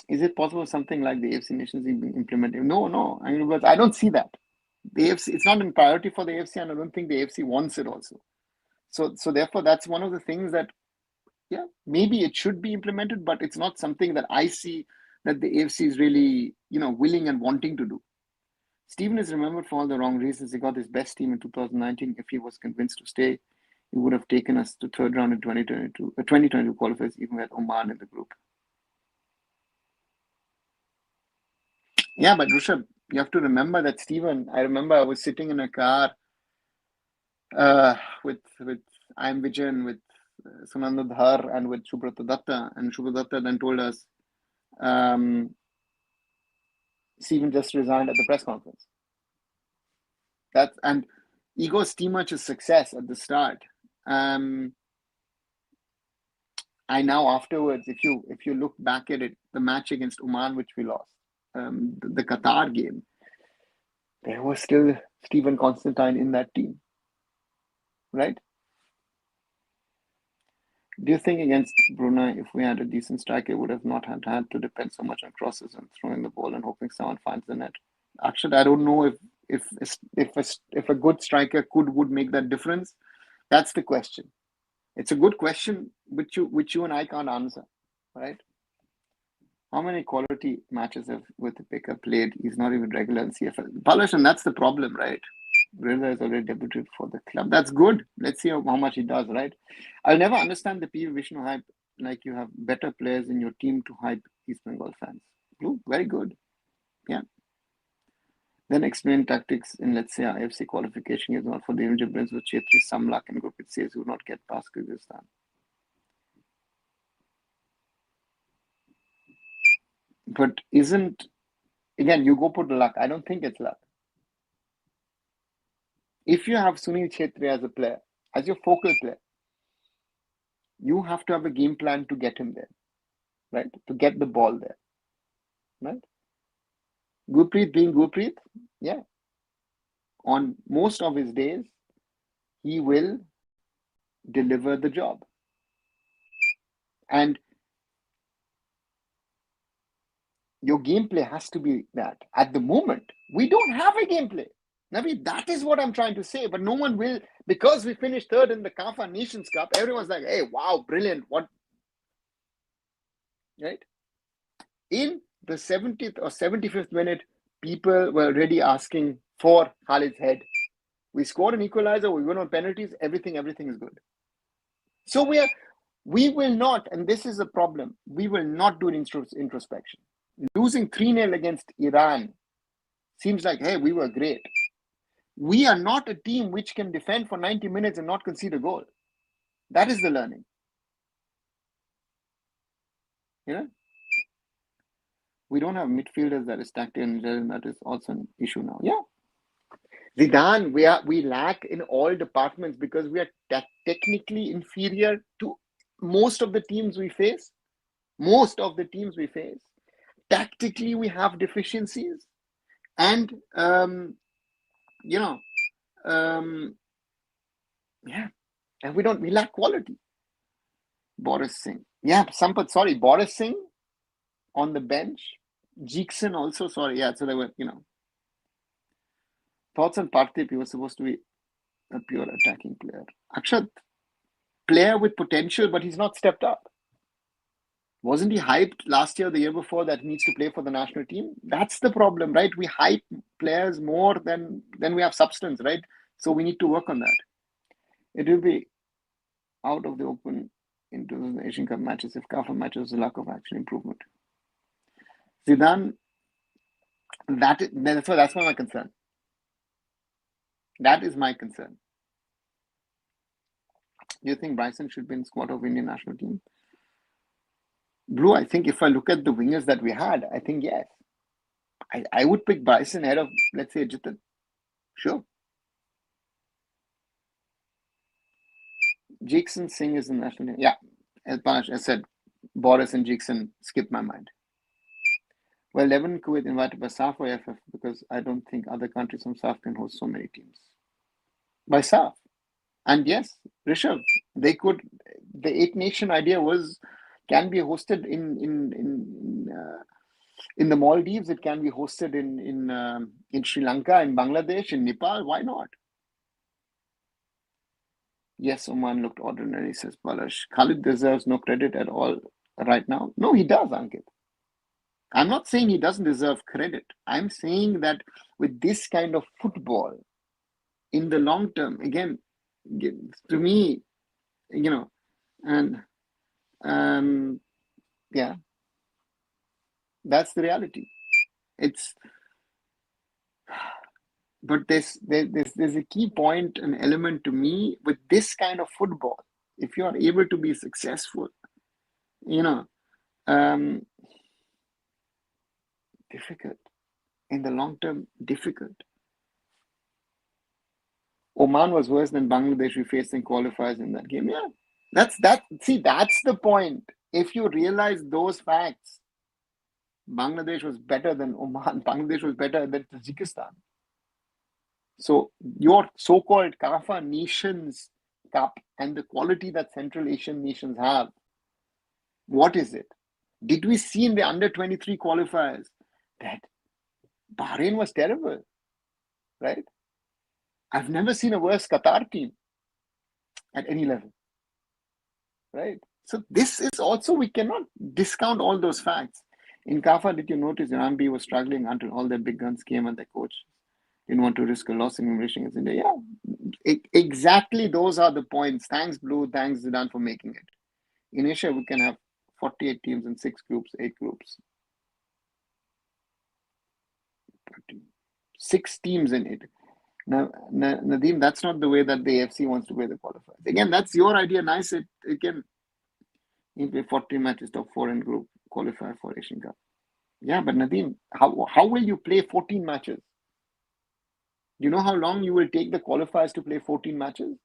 Is it possible something like the AFC Nations League being implemented? No. I don't see that. The AFC, it's not a priority for the AFC, and I don't think the AFC wants it also. So therefore, that's one of the things that, yeah, maybe it should be implemented, but it's not something that I see that the AFC is really, willing and wanting to do. Stephen is remembered for all the wrong reasons. He got his best team in 2019. If he was convinced to stay, he would have taken us to third round in 2022 qualifiers, even with Oman in the group. Yeah, but Rishabh, you have to remember that Stephen, I remember I was sitting in a car with I am Vijayan, with Sunanda Dhar and with Subrata Datta, and Subrata Datta then told us Stephen just resigned at the press conference. And ego is too much of success at the start. I now afterwards, if you look back at it, the match against Oman, which we lost, the Qatar game, there was still Stephen Constantine in that team, right? Do you think against Brunei, if we had a decent striker, would have not had to depend so much on crosses and throwing the ball and hoping someone finds the net? Actually, I don't know if a good striker would make that difference. That's the question. It's a good question, which you and I can't answer, right? How many quality matches have with the picker played? He's not even regular in CFL. Balash, and that's the problem, right? Reza has already debuted for the club. That's good. Let's see how much he does, right? I'll never understand the PV Vishnu hype. Like you have better players in your team to hype East Bengal fans. Blue, very good. Yeah. Then explain tactics in, let's say, AFC qualification is not for the Indian Prince with Chetri, some luck and Gurpreet says who will not get past Kyrgyzstan. But again, you go put luck. I don't think it's luck. If you have Sunil Chetri as a player, as your focal player, you have to have a game plan to get him there, right? To get the ball there, right? Gurpreet being Gurpreet, yeah. On most of his days, he will deliver the job. And your gameplay has to be that. At the moment, we don't have a gameplay. Navi, that is what I'm trying to say. But no one will, because we finished third in the CAFA Nations Cup, everyone's like, hey, wow, brilliant. What? Right? In the 70th or 75th minute, people were already asking for Khalid's head. We scored an equalizer, we win on penalties, everything is good. So we will not, and this is a problem, we will not do introspection. Losing 3-0 against Iran seems like, hey, we were great. We are not a team which can defend for 90 minutes and not concede a goal. That is the learning. You know? We don't have midfielders that is tactical, and that is also an issue now. Yeah. Zidane, we lack in all departments because we are technically inferior to most of the teams we face. Tactically, we have deficiencies, and yeah, and we lack quality. Boris Singh, yeah, Sampath, sorry, Boris Singh on the bench. Jeekson also, sorry, yeah. So they were, thoughts on Partip. He was supposed to be a pure attacking player. Akshat, player with potential, but he's not stepped up. Wasn't he hyped last year, the year before, that needs to play for the national team? That's the problem, right? We hype players more than we have substance, right? So we need to work on that. It will be out of the open into the Asian Cup matches if CAFA matches the lack of action improvement. Zidane, that's my concern. That is my concern. Do you think Bryson should be in squad of Indian national team? Blue, I think if I look at the wingers that we had, I think yes. I would pick Bryson ahead of, let's say, Jitan. Sure. Jackson Singh is in national team. Yeah, as Panash, I said, Boris and Jackson skipped my mind. Well, Lebanon, Kuwait invited by SAF or AIFF because I don't think other countries from SAF can host so many teams. By SAF. And yes, Rishabh, they could. The 8-nation idea can be hosted in the Maldives. It can be hosted in Sri Lanka, in Bangladesh, in Nepal. Why not? Yes, Oman looked ordinary, says Balash. Khalid deserves no credit at all right now. No, he does, Ankit. I'm not saying he doesn't deserve credit. I'm saying that with this kind of football, in the long term, again, to me, and yeah, that's the reality. But there's a key point, an element to me with this kind of football. If you are able to be successful, difficult in the long term, difficult. Oman was worse than Bangladesh we faced in qualifiers in that game. Yeah, that's the point. If you realize those facts, Bangladesh was better than Oman. Bangladesh was better than Tajikistan. So your so-called CAFA nations Cup and the quality that Central Asian nations have, what is it? Did we see in the under 23 qualifiers that Bahrain was terrible, right? I've never seen a worse Qatar team at any level, right? So this is also, we cannot discount all those facts. In CAFA, did you notice Rambi was struggling until all their big guns came and their coach didn't want to risk a loss in embracing against India? Yeah, exactly those are the points. Thanks, Blue. Thanks, Zidane, for making it. In Asia, we can have 48 teams in 6 groups, 8 groups. 6 teams in it. Now, Nadeem, that's not the way that the AFC wants to play the qualifiers. Again, that's your idea. Nice. Again, you play 40 matches, top 4 in group, qualify for Asian Cup. Yeah, but Nadeem, how will you play 14 matches? Do you know how long you will take the qualifiers to play 14 matches?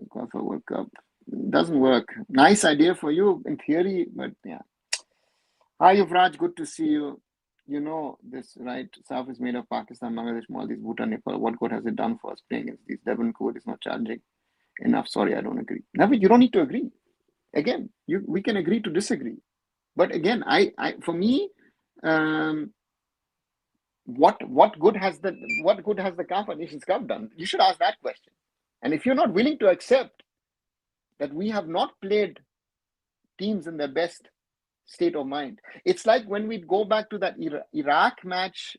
Qualify World Cup. Doesn't work. Nice idea for you in theory, but yeah. Hi, Yuvraj. Good to see you. You know this, right? South is made of Pakistan, Bangladesh, Maldives, Bhutan, Nepal. What good has it done for us playing against these? Devon code is not challenging enough. Sorry, I don't agree. Navid, you don't need to agree. Again, we can agree to disagree. But again, for me, what good has the CAF Nations Cup done? You should ask that question. And if you're not willing to accept that we have not played teams in their best state of mind, it's like when we go back to that Iraq match,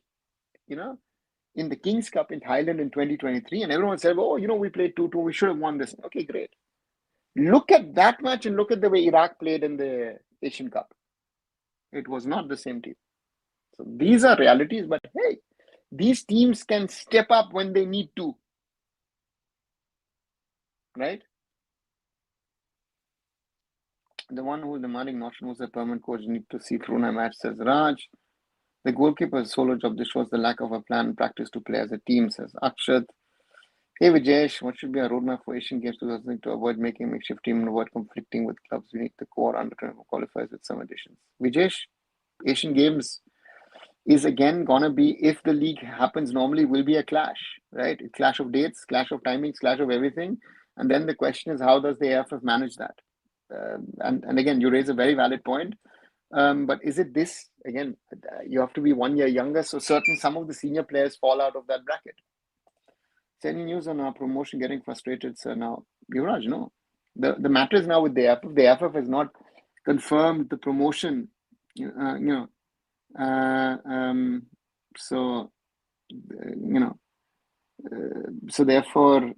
in the Kings Cup in Thailand in 2023, and everyone said, oh, we played 2-2, we should have won this. Okay, great. Look at that match and look at the way Iraq played in the Asian Cup. It was not the same team. So these are realities, but hey, these teams can step up when they need to, right? The one who is demanding not to know the permanent coach need to see through my match, says Raj. The goalkeeper's solo job, this shows the lack of a plan and practice to play as a team, says Akshat. Hey Vijesh, what should be our roadmap for Asian Games 2000 to avoid making makeshift team and avoid conflicting with clubs? We need the core under 24 qualifiers with some additions. Vijesh, Asian Games is again gonna be, if the league happens normally, will be a clash, right? A clash of dates, clash of timings, clash of everything. And then the question is, how does the AIFF manage that? And again, you raise a very valid point. But is it this? Again, you have to be 1 year younger, so some of the senior players fall out of that bracket. Is any news on our promotion getting frustrated, sir? Now, Yuvraj, no. The matter is now with the AIFF. The AIFF has not confirmed the promotion, so therefore,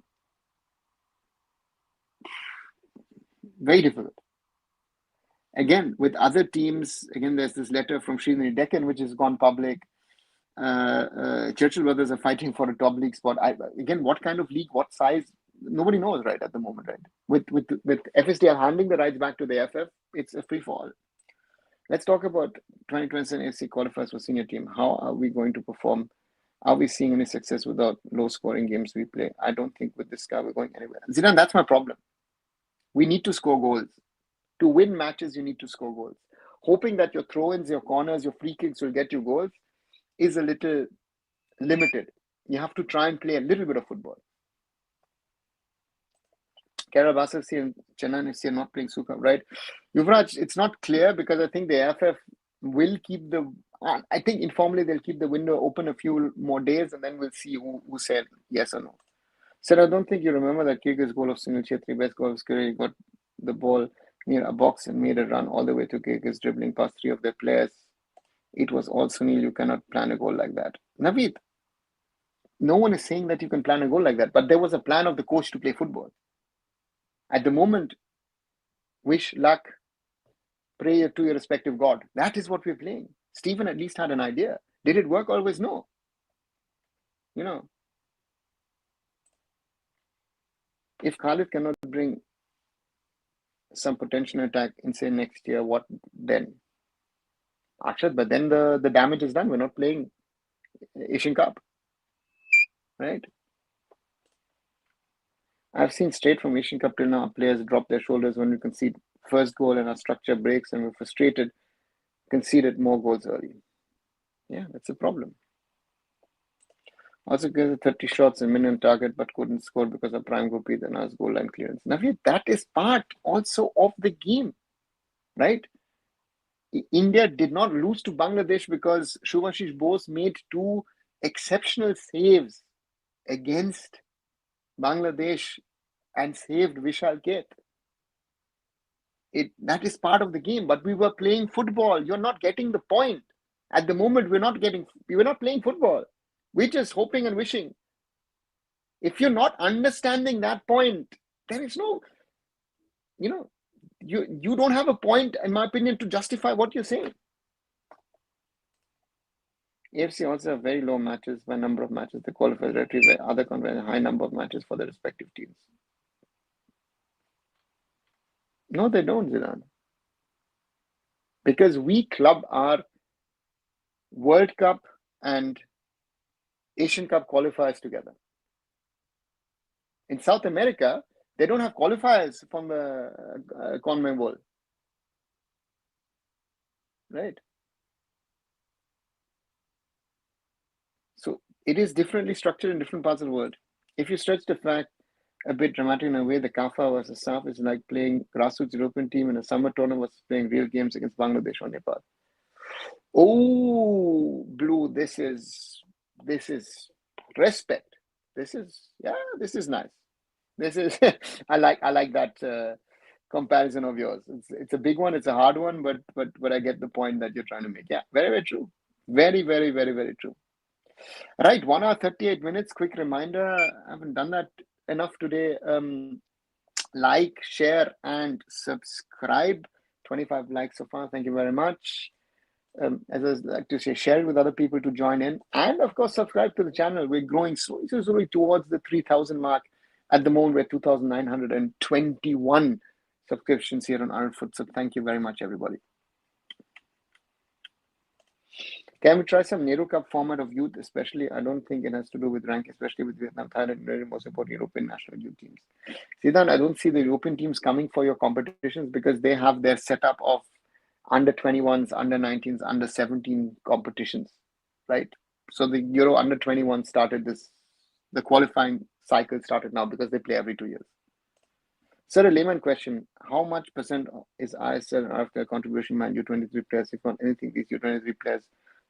very difficult. Again, with other teams, there's this letter from Srinivas Deccan, which has gone public. Churchill brothers are fighting for a top league spot. What kind of league, what size? Nobody knows right at the moment, right? With FSDL handing the rights back to the AIFF, it's a free fall. Let's talk about 2027 AFC qualifiers for senior team. How are we going to perform? Are we seeing any success without low-scoring games we play? I don't think with this guy we're going anywhere. Zidane, that's my problem. We need to score goals. To win matches, you need to score goals. Hoping that your throw-ins, your corners, your free kicks will get you goals is a little limited. You have to try and play a little bit of football. Kerala Blasters and Chennai FC are not playing Super, right? Yuvraj, it's not clear because I think the AIFF will keep I think informally they'll keep the window open a few more days and then we'll see who said yes or no. Sir, I don't think you remember that Kirgiz's goal of Sunil Chetri, best goal of his career. He got the ball near a box and made a run all the way to Kirgiz, dribbling past 3 of their players. It was all Sunil. You cannot plan a goal like that. Naveed, no one is saying that you can plan a goal like that, but there was a plan of the coach to play football. At the moment, wish, luck, pray to your respective God. That is what we're playing. Stephen at least had an idea. Did it work? Always no. If Khalid cannot bring some potential attack in, say, next year, what then? Akshat, but then the damage is done. We're not playing Asian Cup, right? I've seen straight from Asian Cup till now, players drop their shoulders when we concede first goal and our structure breaks and we're frustrated, conceded more goals early. Yeah, that's a problem. Also gives 30 shots a minimum target but couldn't score because of prime Gopi than us goal line clearance. Navya, that is part also of the game, right? India did not lose to Bangladesh because Shubhashish Bose made two exceptional saves against Bangladesh and saved Vishal Keth. That is part of the game, but we were playing football. You're not getting the point. At the moment, we're not playing football. We're just hoping and wishing. If you're not understanding that point, there is no, you don't have a point, in my opinion, to justify what you're saying. AFC also have very low matches by number of matches. They qualify directly by other countries, a high number of matches for their respective teams. No, they don't, Zidane. Because we club our World Cup and Asian Cup qualifiers together. In South America, they don't have qualifiers from the CONMEBOL, right? So it is differently structured in different parts of the world. If you stretch the fact a bit dramatic in a way, the Kafa versus SAF is like playing grassroots European team in a summer tournament versus playing real games against Bangladesh or Nepal. Oh, Blue, this is respect. This is nice. This is I like that comparison of yours. It's a big one. It's a hard one, but I get the point that you're trying to make. Yeah, very, very true. Very, very, very, very true. Right, 1 hour 38 minutes. Quick reminder. I haven't done that enough today. Like, share, and subscribe. 25 likes so far. Thank you very much. As I like to say, share it with other people to join in, and of course, subscribe to the channel. We're growing slowly towards the 3,000 mark. At the moment, we're 2,921 subscriptions here on arunfoot. So thank you very much, everybody. Can we try some Nehru Cup format of youth, especially? I don't think it has to do with rank, especially with Vietnam, Thailand, very most important European national youth teams. Siddhan, I don't see the European teams coming for your competitions because they have their setup of under 21s, under 19s, under 17 competitions, right? So the Euro under 21 started the qualifying cycle started now because they play every 2 years. Sir, a layman question. How much percent is ISL and AIFF contribution man U23 players? If on anything, these U23 players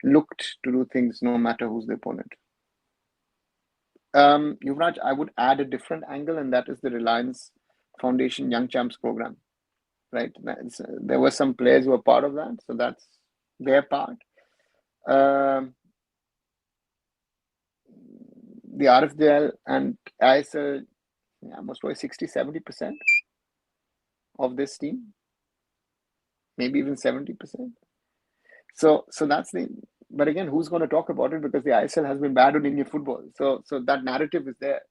looked to do things no matter who's the opponent. Yuvraj, I would add a different angle, and that is the Reliance Foundation Young Champs program, right? There were some players who were part of that, so that's their part. The RFDL and ISL, most probably 60-70% of this team, maybe even 70%. So that's but again, who's going to talk about it, because the ISL has been bad on Indian football. So that narrative is there,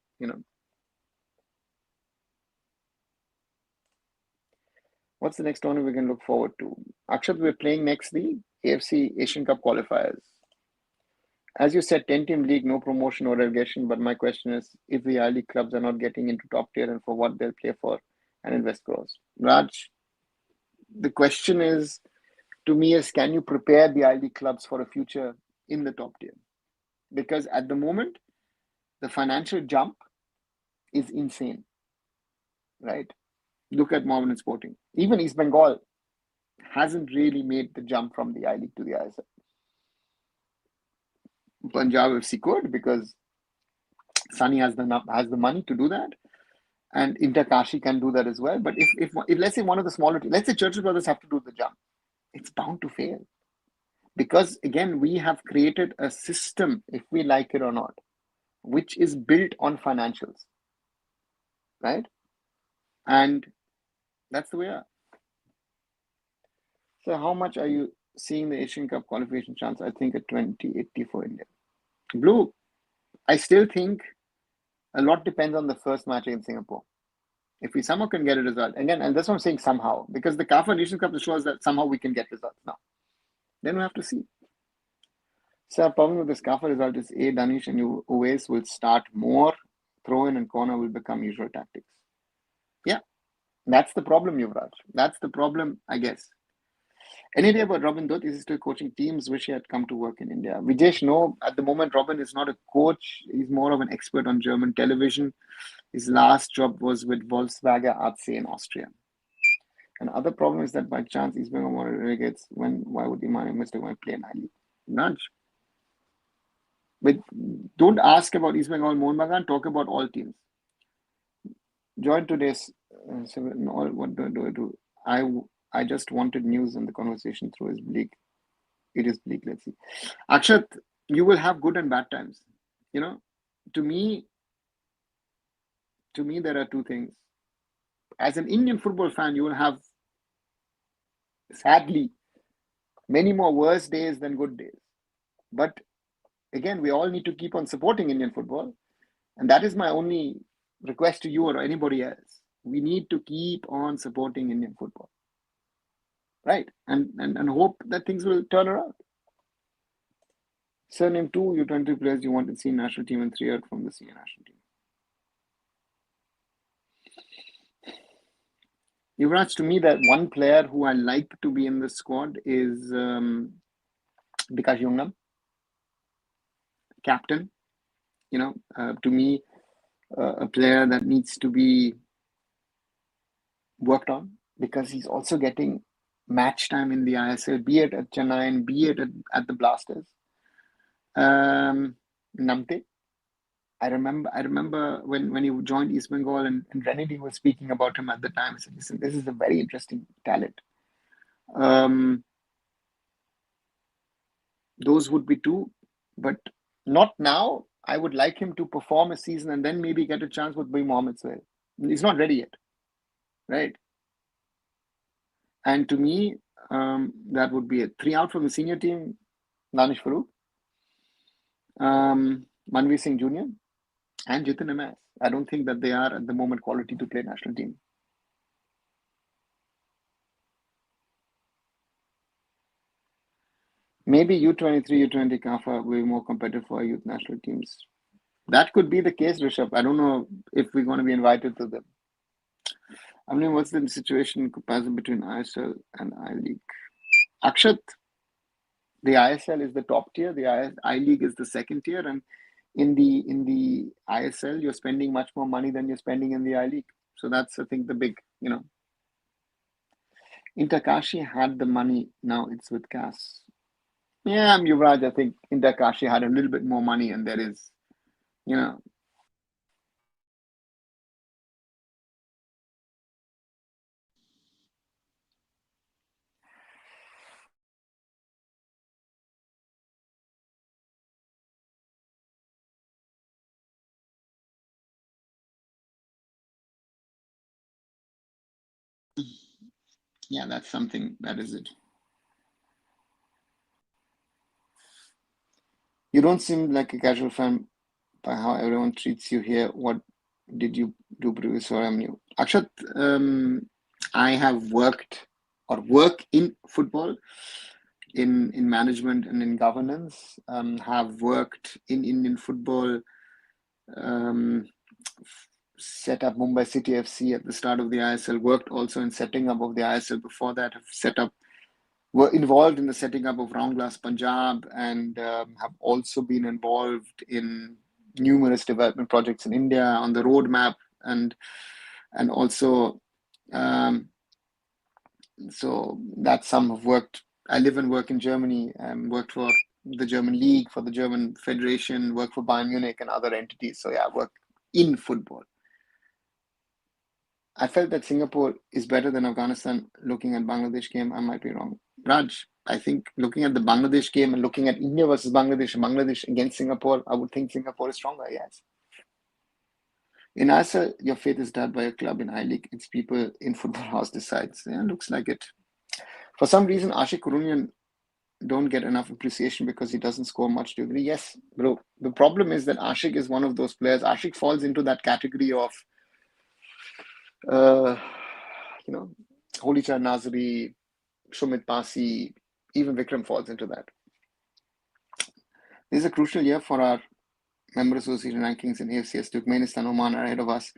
What's the next tournament we can look forward to? Akshat, we're playing next the AFC Asian Cup qualifiers. As you said, 10-team league, no promotion or relegation. But my question is, if the I-League clubs are not getting into top tier, and for what they'll play for and invest crores. Raj, the question is, to me, is can you prepare the I-League clubs for a future in the top tier? Because at the moment, the financial jump is insane, right? Look at Mohammedan Sporting. Even East Bengal hasn't really made the jump from the I-League to the ISL. Punjab FC could, because Sunny has the money to do that, and Inter Kashi can do that as well. But if let's say one of the smaller teams, let's say Churchill Brothers have to do the jump, it's bound to fail, because again, we have created a system, if we like it or not, which is built on financials, right? And that's the way. So how much are you seeing the Asian Cup qualification chance? I think at 20-80 for India. Blue, I still think a lot depends on the first match against Singapore. If we somehow can get a result, again, and that's what I'm saying, somehow, because the CAF Asian Cup shows that somehow we can get results now. Then we have to see. So our problem with this CAF result is Danish and Uwais will start more, throw in and corner will become usual tactics. Yeah, that's the problem, Yuvraj. That's the problem, I guess. Any idea about Robin Dutt? Is he still coaching teams? Wish he had come to work in India. Vijesh, no. At the moment, Robin is not a coach. He's more of an expert on German television. His last job was with Volkswagen AC in Austria. And other problem is that by chance East Bengal relegates, why would Imani Mr. going to play in I-League? Nudge. But don't ask about East Bengal Mohun Bagan, talk about all teams. Join today's what do I do? I just wanted news and the conversation through is bleak. It is bleak, let's see. Akshat, you will have good and bad times. You know, to me, there are two things. As an Indian football fan, you will have, sadly, many more worse days than good days. But again, we all need to keep on supporting Indian football. And that is my only request to you or anybody else. We need to keep on supporting Indian football. Right? And hope that things will turn around. Surname 2, U23 players you want to see national team and 3 out from the senior national team. Yuvraj, to me, that one player who I like to be in the squad is Bikash Jungnam, captain. You know, to me, a player that needs to be worked on because he's also getting match time in the ISL, be it at Chennai and be it at the Blasters. Namte. I remember when he joined East Bengal and Renedy was speaking about him at the time. I said, listen, this is a very interesting talent. Those would be two, but not now. I would like him to perform a season and then maybe get a chance with Bhai Mohammed Sohail. He's not ready yet, right? And to me, that would be it. 3 out from the senior team, Danish Farooq, Manveer Singh Jr., and Jitin MS. I don't think that they are at the moment quality to play national team. Maybe U23, U20 Kafa will be more competitive for youth national teams. That could be the case, Rishabh. I don't know if we're going to be invited to them. I mean, what's the situation comparison between ISL and I-League? Akshat, the ISL is the top tier. The I-League is the second tier, and in the ISL, you're spending much more money than you're spending in the I-League. So that's, I think, the big, Interkashi had the money. Now it's with CAS. Yeah, Yuvraj, I think Interkashi had a little bit more money, and there is, yeah, that's something. That is it. You don't seem like a casual fan by how everyone treats you here. What did you do previously? I'm new. Akshat, I have work in football, in management and in governance. Have worked in Indian football. Set up Mumbai City FC at the start of the ISL. Worked also in setting up of the ISL before that. Were involved in the setting up of Round Glass Punjab and have also been involved in numerous development projects in India on the roadmap and also so that's some have worked. I live and work in Germany and worked for the German League, for the German Federation, worked for Bayern Munich and other entities. So yeah, I work in football. I felt that Singapore is better than Afghanistan. Looking at Bangladesh game, I might be wrong. Raj, I think looking at the Bangladesh game and looking at India versus Bangladesh and Bangladesh against Singapore, I would think Singapore is stronger, yes. In ISL, your faith is died by a club. In I-League, it's people in football house decides. Yeah, looks like it. For some reason, Ashik Kurunian don't get enough appreciation because he doesn't score much to agree. Yes, bro. The problem is that Ashik is one of those players. Ashik falls into that category of Holy Chad Nazari, Shumit Pasi, even Vikram falls into that. This is a crucial year for our member association rankings in AFCS. Turkmenistan, Oman are ahead of us.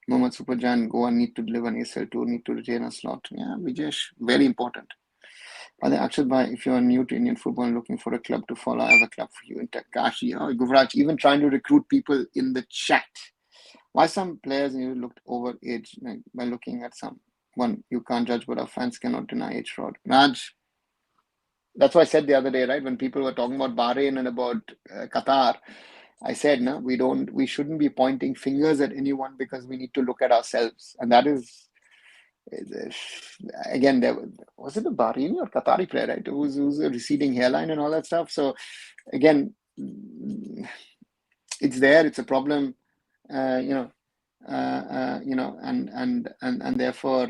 Mohammad Superjan, Goa need to deliver an ASL tour, need to retain a slot. Yeah, Vijesh, very important. By the Akshat Bhai, if you are new to Indian football and looking for a club to follow, I have a club for you in Takashi. Oh, Guvraj, even trying to recruit people in the chat. Why some players you looked over age by looking at someone you can't judge, but our fans cannot deny age fraud. Raj, that's why I said the other day, right? When people were talking about Bahrain and about Qatar, I said, no, we shouldn't be pointing fingers at anyone because we need to look at ourselves, and that is again, was it a Bahraini or Qatari player, right? Who's a receding hairline and all that stuff. So again, it's there. It's a problem, and therefore,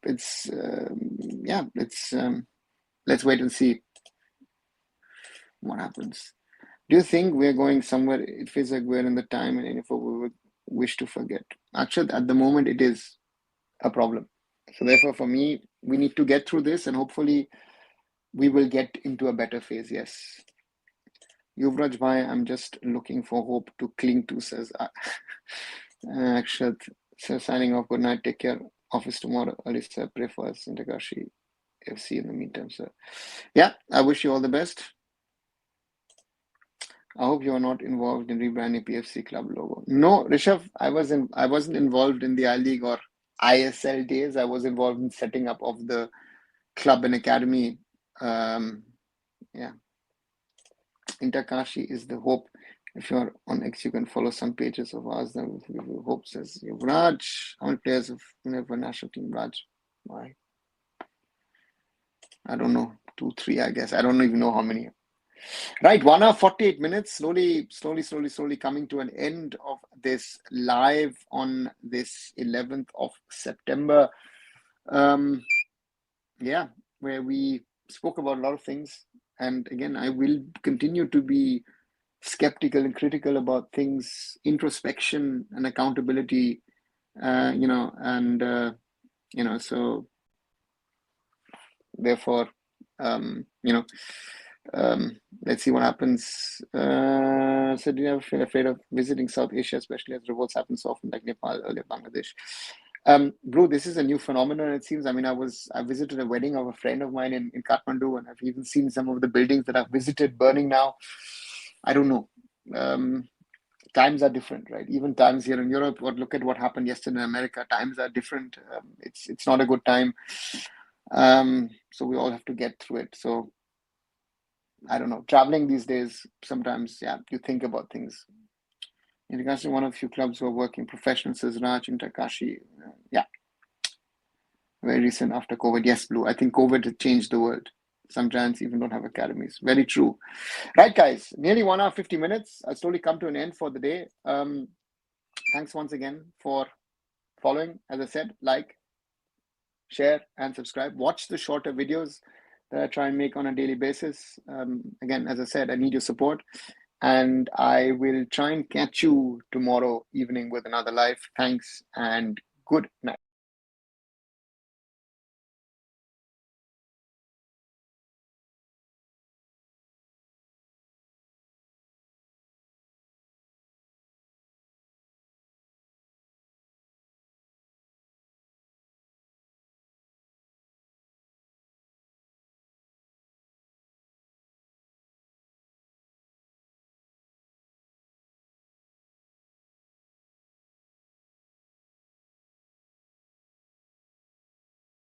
it's it's let's wait and see what happens. Do you think we're going somewhere? It feels like we're in the time and info we would wish to forget. Actually, at the moment, it is a problem. So therefore, for me, we need to get through this, and hopefully, we will get into a better phase. Yes. Yuvraj Bhai, I'm just looking for hope to cling to, says Akshat. So signing off. Good night. Take care. Office tomorrow. Alisa, pray for us in Takashi FC in the meantime, sir. Yeah, I wish you all the best. I hope you are not involved in rebranding PFC club logo. No, Rishabh, I wasn't involved in the I-League or ISL days. I was involved in setting up of the club and academy. Interkashi is the hope. If you're on X, you can follow some pages of ours. Then hope, says Raj. How many players have never national team? Raj, why? I don't know. 2, 3, I guess. I don't even know how many. Right, 1 hour 48 minutes. Slowly coming to an end of this live on this 11th of September. Where we spoke about a lot of things. And again, I will continue to be skeptical and critical about things, introspection and accountability, so therefore, let's see what happens. So do you ever feel afraid of visiting South Asia, especially as revolts happen so often, like Nepal, earlier Bangladesh? Bro, this is a new phenomenon, it seems. I mean, I visited a wedding of a friend of mine in Kathmandu, and I've even seen some of the buildings that I've visited burning now. I don't know. Times are different, right? Even times here in Europe, or look at what happened yesterday in America. Times are different. It's not a good time. So we all have to get through it. So I don't know. Traveling these days, sometimes, you think about things. In regards to one of the few clubs who are working professional, says Raj in Takashi. Very recent after COVID. Yes, Blue. I think COVID has changed the world. Some giants even don't have academies. Very true. Right, guys. Nearly 1 hour, 50 minutes. I'll slowly come to an end for the day. Thanks once again for following. As I said, like, share, and subscribe. Watch the shorter videos that I try and make on a daily basis. Again, as I said, I need your support. And I will try and catch you tomorrow evening with another live. Thanks and good night.